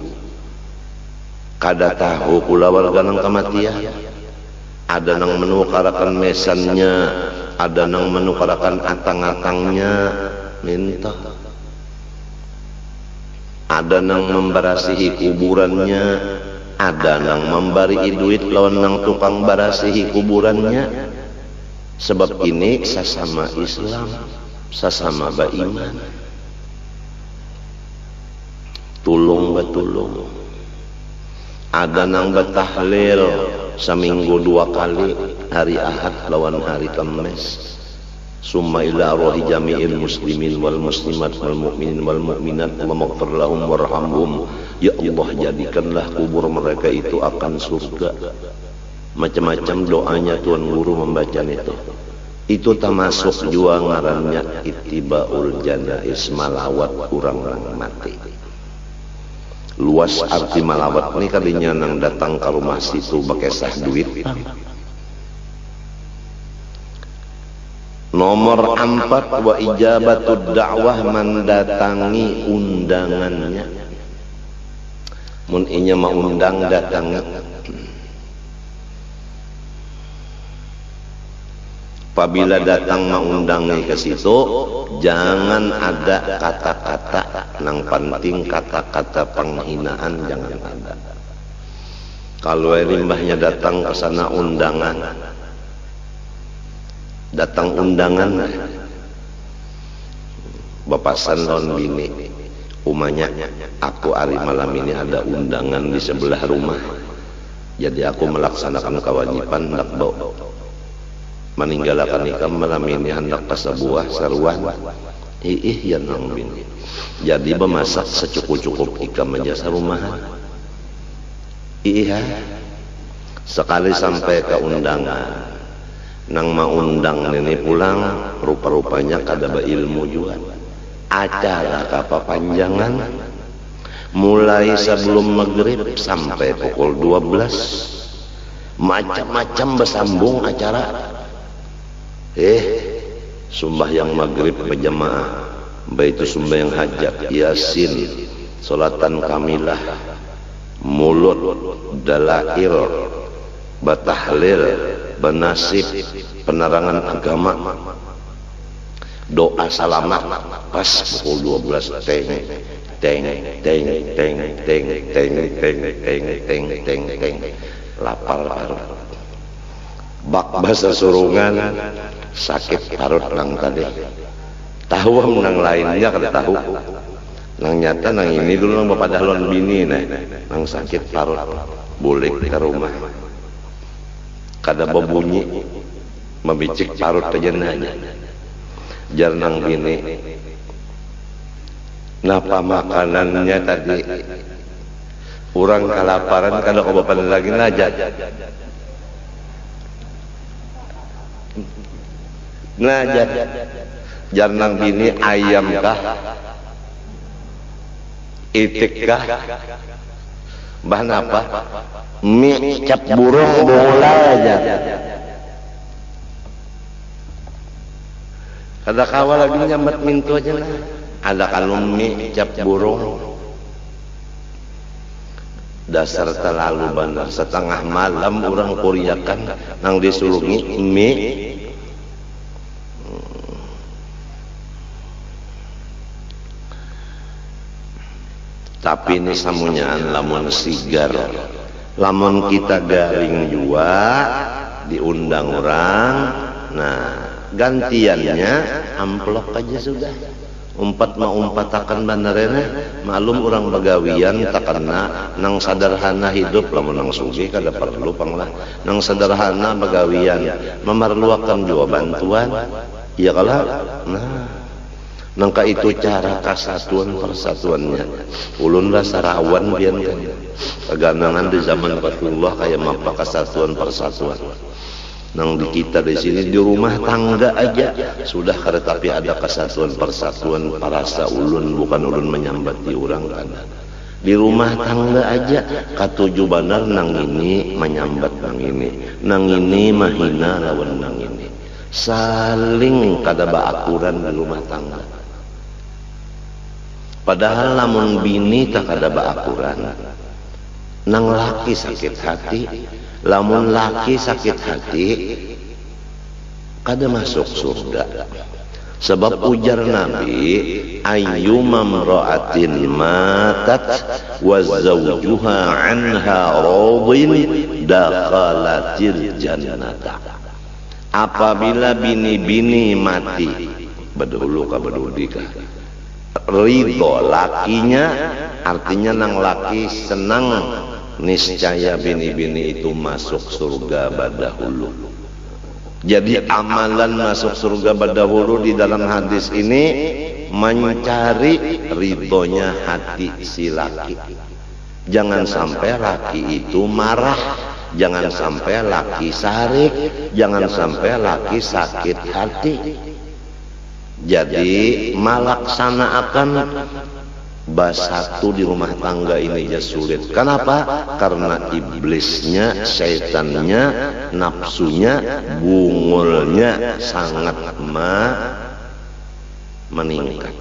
Kada tahu kula warga nang kematian. Ada nang menukarakan mesannya, ada nang menukarakan atang-atangnya, minta. Ada nang membarasihi kuburannya, ada nang memberi duit lawan nang tukang barasihi kuburannya. Sebab ini sesama Islam, sesama beriman. Tulung betulung. Ada nang betahlil seminggu 2 kali, hari Ahad lawan hari Kamis. Summa ila arwahi jami'il muslimin wal muslimat wal mu'minin wal mu'minat Allahumma ighfir lahum warhamhum. Ya Allah, jadikanlah kubur mereka itu akan surga. Macam-macam doanya Tuan Guru membaca itu. Itu termasuk juga ngarannya ittibaul janaiz, malawat orang mati. Luas arti malawat ini kalinya nang datang ke rumah situ bakesah duit. Nomor 4, wa ijabatud da'wah, mendatangi undangannya. Mun inya mau undang datangi. Apabila datang mau undangi ke situ, jangan ada kata-kata nang penting, kata-kata penghinaan jangan ada. Kalau limbahnya datang ke sana undangan, datang undangan, bapasan lawan bini, umanya aku hari malam ini ada undangan di sebelah rumah, jadi aku melaksanakan kewajiban hendak bawa meninggalkan nikah malam ini hendak ke sebuah seruan. Ya nang bini, jadi memasak secukup-cukup ikam aja serumahan. Iya, sekali sampai ke undangan, nang maundang ini pulang, rupa-rupanya kada ilmu juga. Acara kepanjangan mulai sebelum maghrib sampai pukul 12, macam-macam bersambung acara. Sembahyang maghrib berjamaah, baik itu sembahyang hajat, yasin, salatan kamilah, mulut, dalail, batahlil, benasib, penerangan agama, doa salamat pas pukul 12, teng teng teng teng teng teng teng teng teng teng teng, lapar parut, bak bahasa surungan, sakit parut nang tadi, tahu nang lainnya kada tahu, nang nyata nang ini dulu nang bapak dahlon bini nang sakit parut, boleh ke rumah, kada berbunyi, membicik parut aja nanya, jar nang bini, napa makanannya tadi, orang kelaparan kada kebapan lagi najat. Najat janang bini ayam kah, itik kah, bahan apa, mie cap burung bola aja. Ada kawal lagi nyambat mintu aja lah, ada kalau mie cap burung. Dasar terlalu benar, setengah malam orang kuriakan nang disulungi mie. Tapi ini samunyaan lamun sigar, lamun kita garing juga diundang orang, nah gantiannya amplop aja sudah. Umpat umpatakan bandarena, malum orang bagawian takana nang sederhana hidup, lamun nang sugi kada perlu panglah, nang sederhana bagawian memerlukan juga bantuan, ya kalau nah nangka itu cara kesatuan persatuannya. Ulun lah sarawan bian kan keganangan di zaman Rasulullah kayak apa kesatuan persatuan. Nang di kita di sini di rumah tangga aja sudah kada, tapi ada kesatuan persatuan parasa ulun, bukan ulun menyambati orang kan. Di rumah tangga aja katuju banar nang ini menyambat nang ini mahina lawan nang ini. Saling kada baakuran di rumah tangga. Padahal lamun bini tak ada baakuran, nang laki sakit hati, lamun laki sakit hati kada masuk surga. Sebab ujar Nabi, ayyuma mra'atin matat wa zawjuha anha radin dakhalatil jannata. Apabila bini-bini mati, bedulu ka bedudi ka, ridho lakinya, artinya nang laki senang, niscaya bini-bini itu masuk surga badahulu. Jadi amalan masuk surga badahulu di dalam hadis ini mencari ridhonya hati si laki. Jangan sampai laki itu marah, jangan sampai laki sarik, jangan sampai laki sakit hati. Jadi melaksanakan basatu di rumah tangga ini ya sulit. Kenapa? Karena iblisnya, syaitannya, nafsunya, bungulnya sangat meningkat.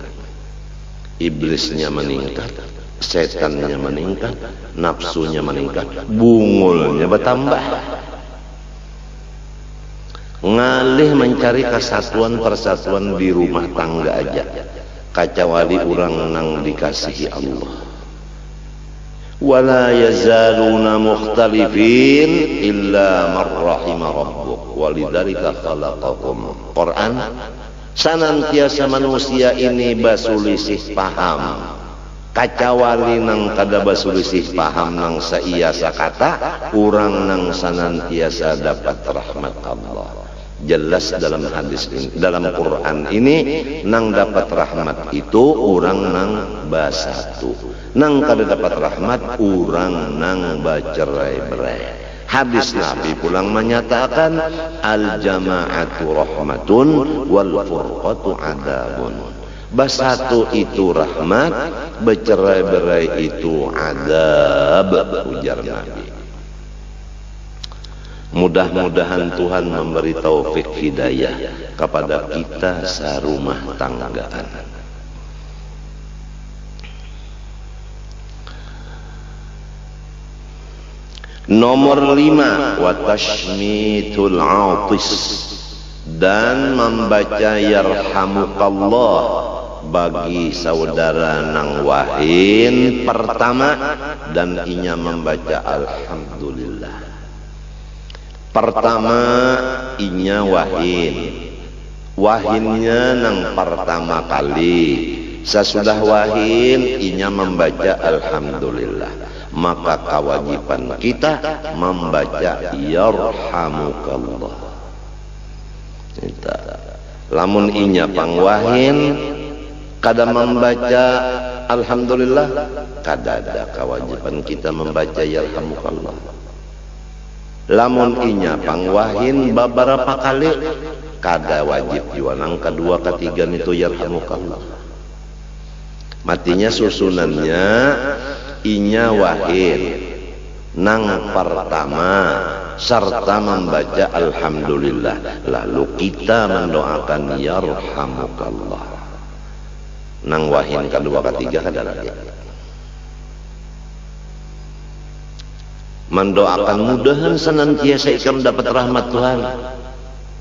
Iblisnya meningkat, syaitannya meningkat, nafsunya meningkat, bungulnya bertambah. Ngalih mencari kesatuan persatuan di rumah tangga aja, kacawali orang nang dikasihi Allah. Wala yazaluna mukhtalifin illa man rahima rabbuk walidzalika khalaqakum. Quran, senantiasa manusia ini basulisih paham, kacawali nang kada basulisih paham nang saiasa kata, orang nang senantiasa dapat rahmat Allah. Jelas dalam hadis ini, dalam Quran ini, nang dapat rahmat itu orang nang basatu, nang kada dapat rahmat orang nang bacerai-berai. Hadis Nabi pulang menyatakan al-jama'atu rahmatun wal furqatu adabun. Bersatu itu rahmat, bercerai-berai itu adab, ujar Nabi. Mudah-mudahan Tuhan memberi taufik hidayah kepada kita serumah tanggaan. Nomor 5, wa tashmitul atis, dan membaca yarhamukallah bagi saudara nang wahin pertama, dan inya membaca alhamdulillah. Pertama inya wahinnya nang pertama kali, sesudah wahin inya membaca alhamdulillah. Maka kewajiban kita membaca yarhamukallah. Kita lamun inya pangwahin kada membaca alhamdulillah, kada ada kewajiban kita membaca yarhamukallah. Lamun inya pangwahin beberapa kali, kada wajib juga nang kedua ketiga itu yarhamukallah. Matinya susunannya inya wahin nang pertama serta membaca alhamdulillah, lalu kita mendoakan yarhamukallah. Nang wahin kedua ketiga kada lagi. Mendoakan mudahan senantiasa ikam dapat rahmat Tuhan.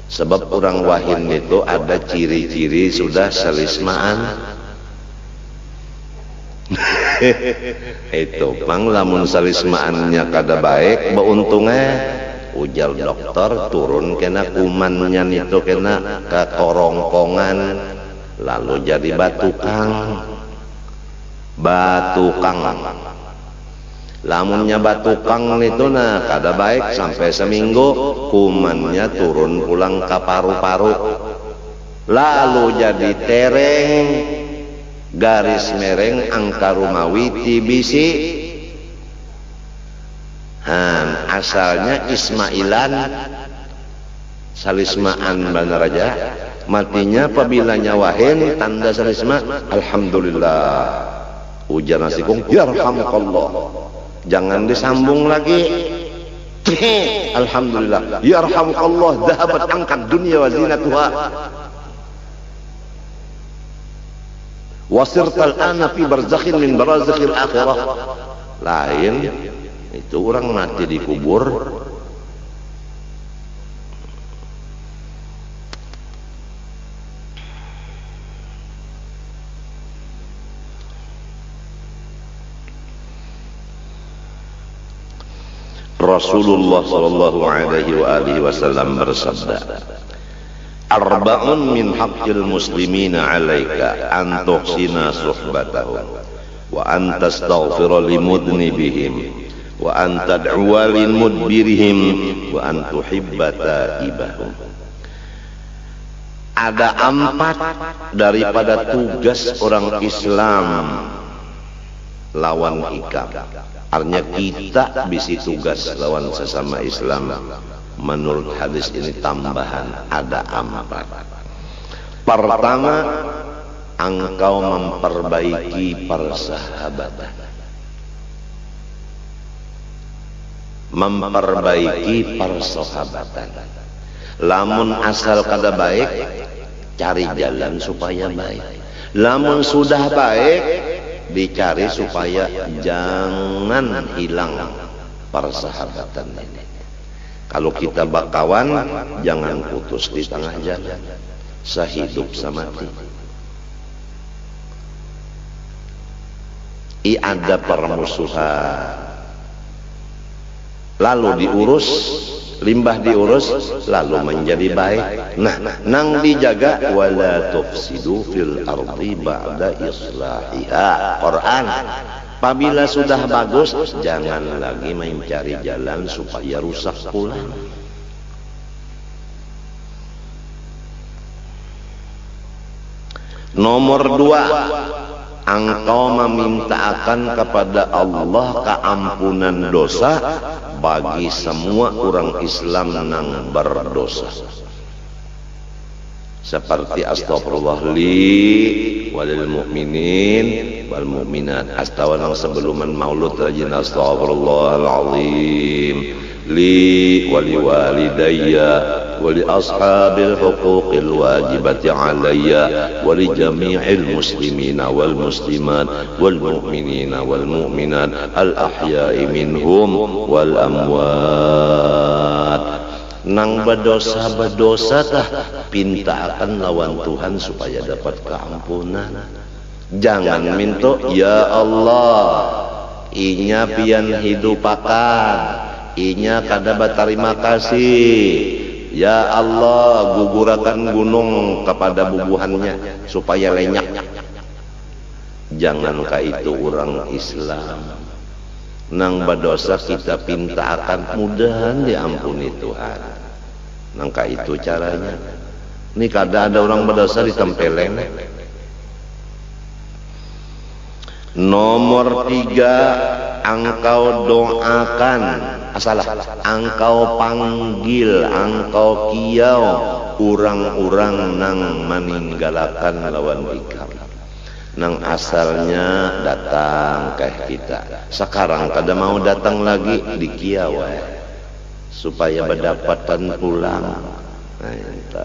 Sebab orang wahin itu ada ciri-ciri sudah selismaan. Itu pang lamun salismaannya kada baik, beuntungnya ujar dokter turun kena kumannya itu kena ke korongkongan, lalu jadi batukang. Lamunnya batukang itu nah kada baik sampai seminggu, kumannya turun pulang ke paru-paru, lalu jadi tereng, garis mereng angka rumawi TBC. Asalnya Ismailan salismaan Banaraja, matinya apabila nyawahin tanda salisma alhamdulillah, ujar nasikung yarhamukallah, jangan disambung lagi alhamdulillah yarhamukallah dhahabat angkat dunia wa zinatuha wasirtal ana fi barzakhin min barazakhil akhirah. Lain itu orang mati dikubur Rasulullah sallallahu alaihi wasallam bersabda, arba'un min haqqil muslimina 'alaika an tuhsina suhbatahum wa an tastaghfira limudnibihim wa an tad'uwa limudbirihim wa an tuhibba taibahum. Ada 4 daripada tugas orang Islam lawan ikam. Artinya kita bisi tugas lawan sesama Islam. Menurut hadis ini tambahan ada 4. Pertama, engkau memperbaiki persahabatan. Memperbaiki persahabatan. Lamun asal kada baik, cari jalan supaya baik. Lamun sudah baik, dicari supaya jangan hilang persahabatan ini. Kalau kita bakawan, jangan putus di tengah jalan, sehidup semati. Ada permusuhan, lalu diurus, limbah diurus, lalu menjadi baik. Nah, nang dijaga wala tufsidu fil ardi ba'da islahiha. Quran. Apabila sudah bagus, jangan lagi mencari jalan supaya rusak pula. Nomor 2, engkau memintakan kepada Allah keampunan dosa bagi semua orang Islam yang berdosa. Seperti astagfirullah li walil mu'minin wal mu'minat. Astaghfirullah sebelum maulud rajin astagfirullahalazim li wali walidayya wali ashabil huquqil wajibati alayya wali jami'il muslimina wal muslimat wal mu'minina wal mu'minat al ahya'i minhum wal amwat. Nang berdosa tah pintakan lawan Tuhan supaya dapat keampunan. Jangan minta ya Allah inya pian hidupakan, inya kada berterima kasih. Ya Allah gugurakan gunung kepada bubuhannya supaya lenyap. Jangankah itu orang Islam. Nang berdosa kita pintakan mudahan diampuni Tuhan. Nangka itu caranya. Ini kada ada orang berdosa ditempeleng. Nomor 3, engkau doakan, engkau panggil, engkau kiau orang-orang nang meninggalkan lawan ikam. Nang asalnya datang ke kita, sekarang kada mau datang lagi di kiau supaya berdapatan pulang.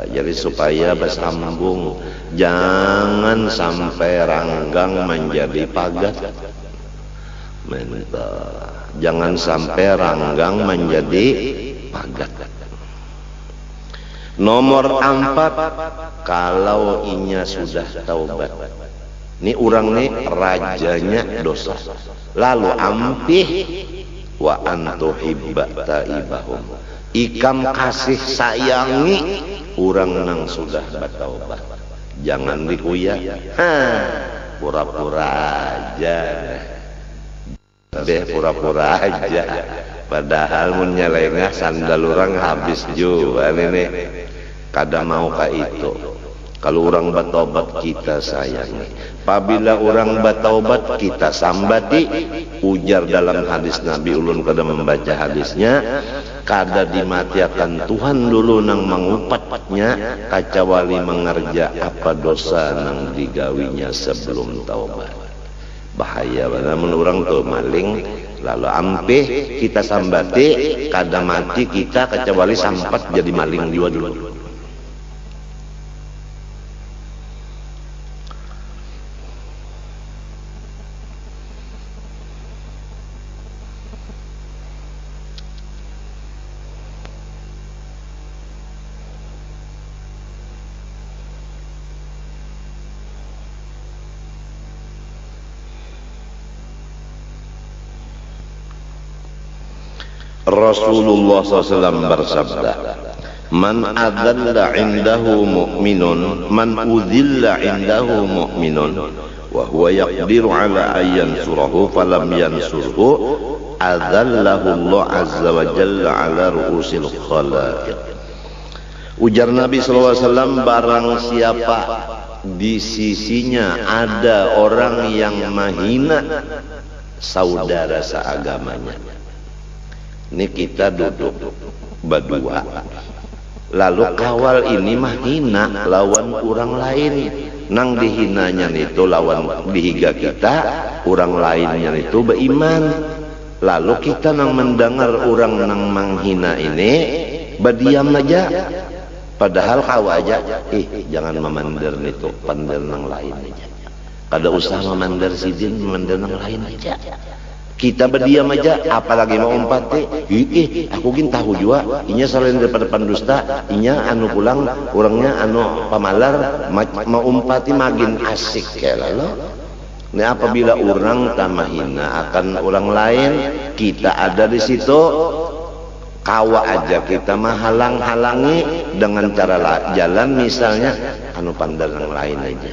Jadi supaya bersambung, jangan sampai ranggang menjadi pagat. Jangan sampai ranggang menjadi pagat. Nomor 4, kalau inya sudah taubat. Ini orang nih rajanya dosa. Lalu ampih wa antuhibba taibahum. Ikam kasih sayangi orang nang sudah bertaubat. Jangan dikuya. Pura-pura aja. Pura-pura aja. Padahal mun nyelengah sandal orang habis juga ini. Kada mau ka itu. Kalau orang bertaubat kita sayangi. Apabila orang bertaubat kita sambati. Ujar dalam hadis Nabi ulun kada membaca hadisnya. Kada dimatiakan Tuhan dulu nang mengupatnya. Kacawali mengerja apa dosa nang digawinya sebelum taubat. Bahaya namun orang tuh maling. Lalu ampih kita sambati. Kada mati kita kacawali sampat jadi maling juga dulu. Rasulullah SAW bersabda, man adalla indahu mu'minun, man udhilla indahu mu'minun, wa huwa yaqdiru ala ayyan surahu falam yansurhu, adallahu Allah azza wa jalla ala ru'usil khalaiq. Ujar Nabi SAW, barang siapa di sisinya ada orang yang menghina saudara seagamanya. Ini kita duduk berdua, lalu kawal ini mah hina lawan orang lain. Nang dihinanya itu lawan dihiga kita, orang lainnya itu beriman. Lalu kita nang mendengar orang nang menghina ini berdiam aja. Padahal kau aja, jangan memandar itu, pandar nang lain aja. Kada usah memandar sidin, memandar nang lain aja. Kita berdiam aja, apalagi mau umpati. Aku gin tahu juga, inya selain daripada pendusta, inya anu pulang, orangnya anu pamalar, mau umpati magin asik kayak lalu. Nah apabila orang tamahina akan orang lain, kita ada di situ, kawa aja kita menghalang-halangi dengan cara jalan misalnya, anu pandang yang lain aja.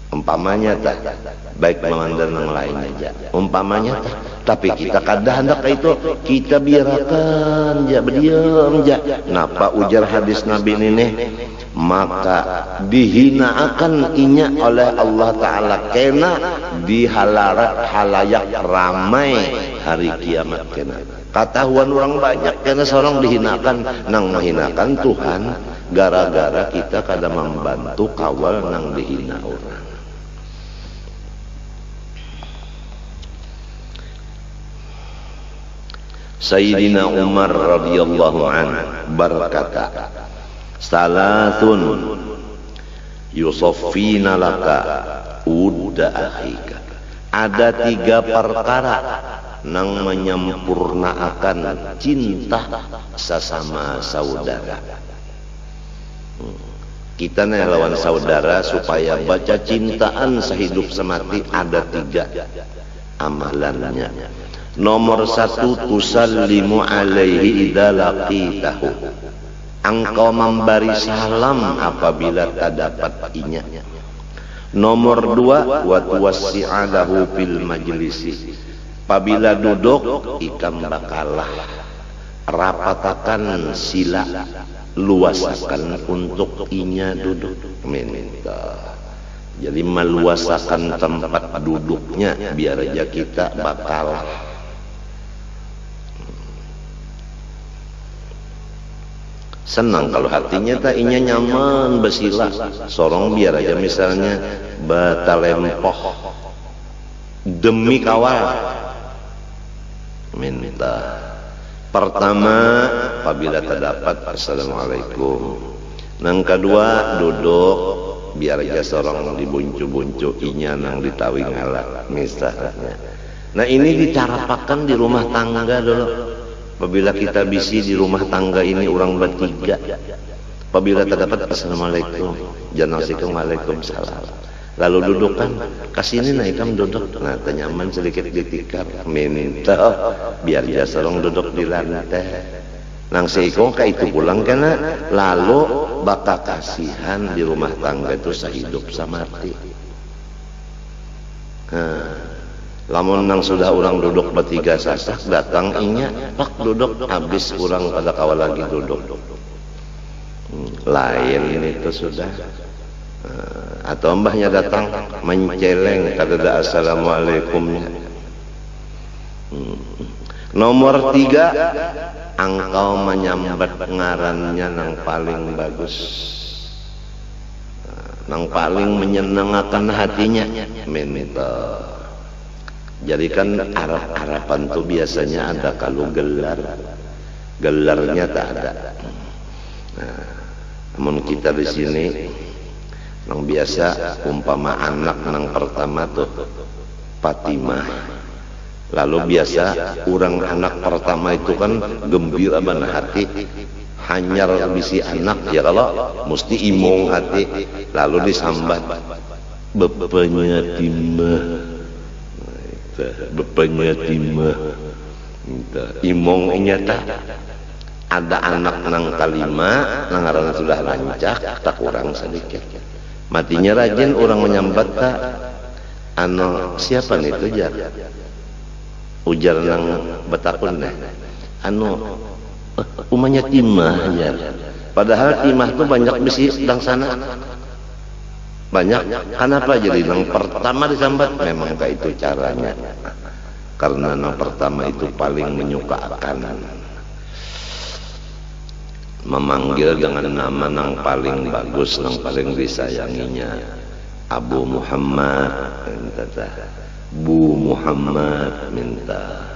Umpamanya tak baik memandang yang lain aja. Umpamanya tak, tapi kita kada hendak itu kita biarkan ya berdiam ya. Napa ujar hadis Nabi ini? maka dihinaakan inya oleh Allah Ta'ala kena di halayak ramai hari kiamat kena. Katahuan orang banyak kena seorang dihinakan nang menghinakan Tuhan gara-gara kita kada membantu kawal nang dihina orang. Sayyidina Umar radhiyallahu anhu berkata, "Salatun yusaffina laka udda akhika." Ada 3 perkara nang menyempurnakan cinta sesama saudara. Kita nih lawan saudara supaya baca cintaan sehidup semati ada 3 amalannya. Nomor 1, tusallimu alaihi idza laqitahu. Engkau memberi salam apabila terdapat inya. Nomor 2, wa tuwassi'alahu fil majlisi. Apabila duduk ikam bakalah rapatakan sila luasakan untuk inya duduk. Minta. Jadi meluasakan tempat duduknya biar aja kita bakalah. Senang kalau hatinya tak inya nyaman bersila sorong biar aja misalnya batalempoh demi kawal minta. Pertama apabila terdapat assalamualaikum. Nang kedua duduk biar aja sorong dibuncu-buncu inya nang ditawi ngalah misalnya. Nah ini dicarapakan di rumah tangga dulu. Apabila kita bisi di rumah tangga ini orang bertiga, apabila terdapat assalamualaikum, janasikum waalaikumsalam, lalu duduk kan, kasini naikam duduk, nah tenyaman sedikit ditikar, minta biar dia sorong duduk di lantai, nang seikong ka itu pulang kena, lalu bakal kasihan di rumah tangga itu sehidup samati. Lamun nang sudah orang duduk bertiga sasak datang inya pak duduk habis orang pada kawal lagi duduk lain itu sudah atau mbahnya datang menceleng kada assalamualaikumnya. Nomor 3 engkau menyambat ngarannya nang paling bagus nang paling menyenangkan hatinya minta. Jadi kan Arab-Araban tuh biasanya ada kalau gelarnya tak ada. Nah, namun kita di sini nang biasa umpama anak nang pertama tuh Fatimah. Lalu biasa orang anak pertama itu kan gembira banget hati, hanyar bisi anak ya kalau mesti imong hati, lalu disambat bapaknya timah. Bapaknya timah imong nyata ada anak nang kalima nang ngaranna sudah lancak tak kurang sedikit matinya rajin orang menyambat tak anu siapa nih itu jar ujar nang betakun nih anu umanya timah jar padahal timah tuh banyak bisi sedang sana banyak. Kenapa jadi yang pertama disambat? Memang kayak itu caranya. Karena yang pertama itu paling menyukakan. Memanggil dengan nama yang paling bagus, yang paling disayanginya. Abu Muhammad minta. Bu Muhammad minta.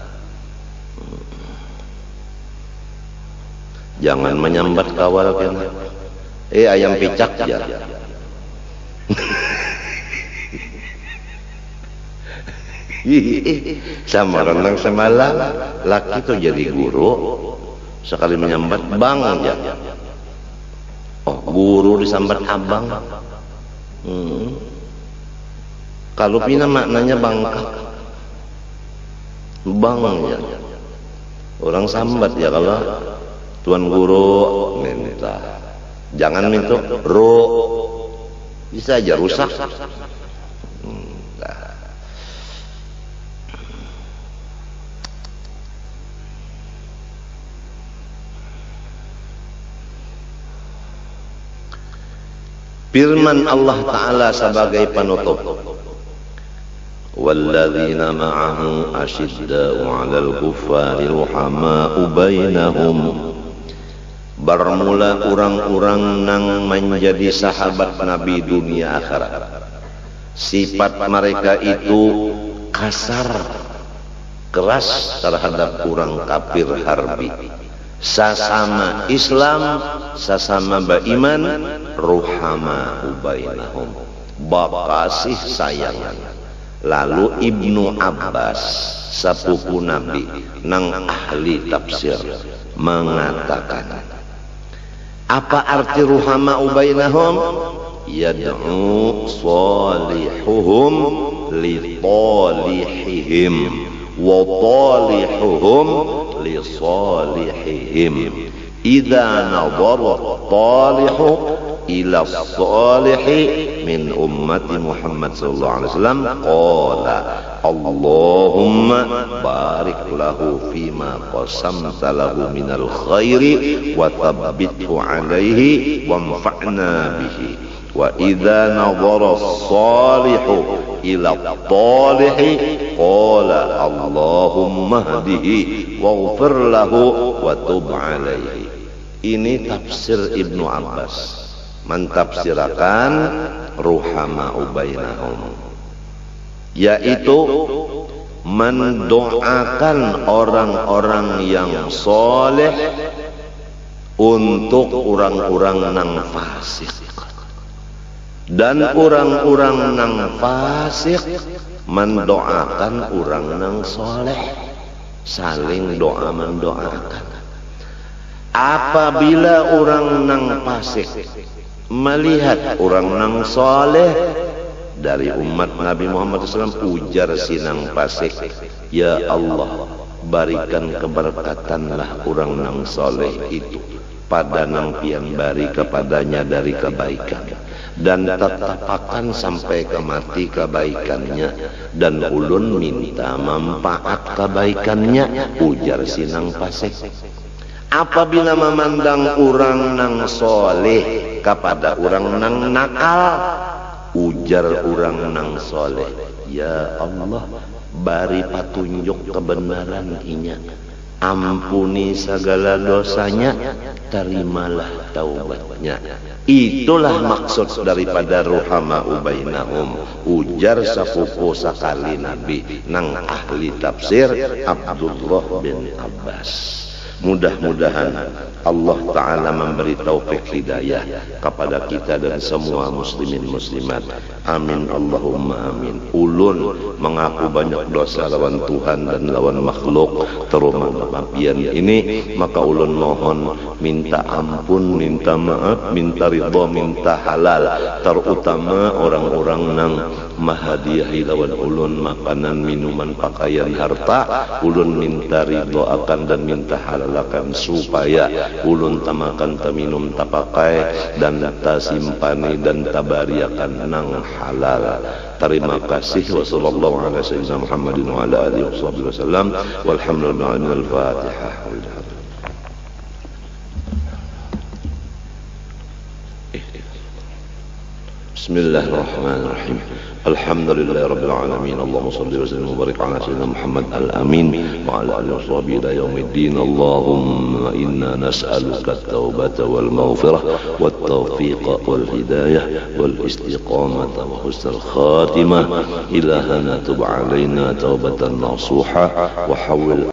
Jangan menyambat kawal kan. Ayam picak ya. Sama renang semalam laki itu jadi guru sekali menyambat bang ya. Oh guru disambat abang. Kalau pina maknanya bangka bang ya. Orang sambat ya kalau tuan guru minta jangan minta ro bisa aja rusak. Firman Allah Ta'ala sebagai penutup, walladzina ma'ahu asyidda'u 'alal kuffari ruhama'u bainahum. Bermula orang-orang nang menjadi sahabat Nabi dunia akhirat, sifat mereka itu kasar, keras terhadap orang kafir harbi. Sesama Islam, sesama beriman, ruhama bainahum, bakasih sayang. Lalu Ibnu Abbas, sepupu Nabi nang ahli tafsir, mengatakan, apa arti ruhama bainahum? Yad'u salihuhum li talihihim wa talihuhum li salihihim. Idza nadhara talihu ila salihi min ummati Muhammad sallallahu alaihi wasallam qala Allahumma barik lahu fima qasamta lahu minal khairi wa thabbithu alaihi wanfa'na bihi. Wa idza nadhara salihu ila talihi qala Allahumma hdihi waghfir lahu wa tub alaihi. Ini tafsir Ibnu Abbas mentafsirkan ruhama bainahum, yaitu mendoakan orang-orang yang soleh untuk orang-orang nang fasik, dan orang-orang nang fasik mendoakan orang nang soleh, saling doa mendoakan. Apabila orang nang fasik melihat orang nang soleh dari umat Nabi Muhammad SAW, ujar sinang fasik, ya Allah, berikan keberkatanlah orang nang soleh itu pada nang pian bari kepadanya dari kebaikan, dan tetapakan sampai ke mati kebaikannya, dan ulun minta manfaat kebaikannya, ujar sinang fasik. Apabila memandang orang nang soleh kepada orang nang nakal, ujar orang nang soleh, ya Allah, beri petunjuk kebenaran inya, ampuni segala dosanya, terimalah taubatnya. Itulah maksud daripada ruhama bainahum, ujar sepupu sekali Nabi nang ahli tafsir Abdullah bin Abbas. Mudah-mudahan Allah Ta'ala memberi taufik hidayah kepada kita dan semua muslimin muslimat. Amin Allahumma amin. Ulun mengaku banyak dosa lawan Tuhan dan lawan makhluk terutama mapian ini, maka ulun mohon minta ampun, minta maaf, minta ridha, minta halal, terutama orang-orang nang mahadiahi lawan ulun makanan, minuman, pakaian, harta. Ulun minta ridha akan dan minta halal akan, supaya ulun tamakan taminum tapakai dan tasimpani dan tabariakan nang halal. Terima kasih. Wassallallahu ala sayyidina Muhammadin wa ala alihi wasallam. Walhamdulillahi minal Fatihah. Bismillahirrahmanirrahim. Alhamdulillahi rabbil alamin. Allahumma shalli wa sallim wa barik ala sayyidina Muhammad al-amin wa ala alihi washabihi ila yaumiddin. Allahumma inna nas'aluka at-taubata wal maghfirah wat tawfiqa wal hidayah wal istiqamata wa husnal khatimah. Ilahana tub alaina taubatan nasuha wa hawwil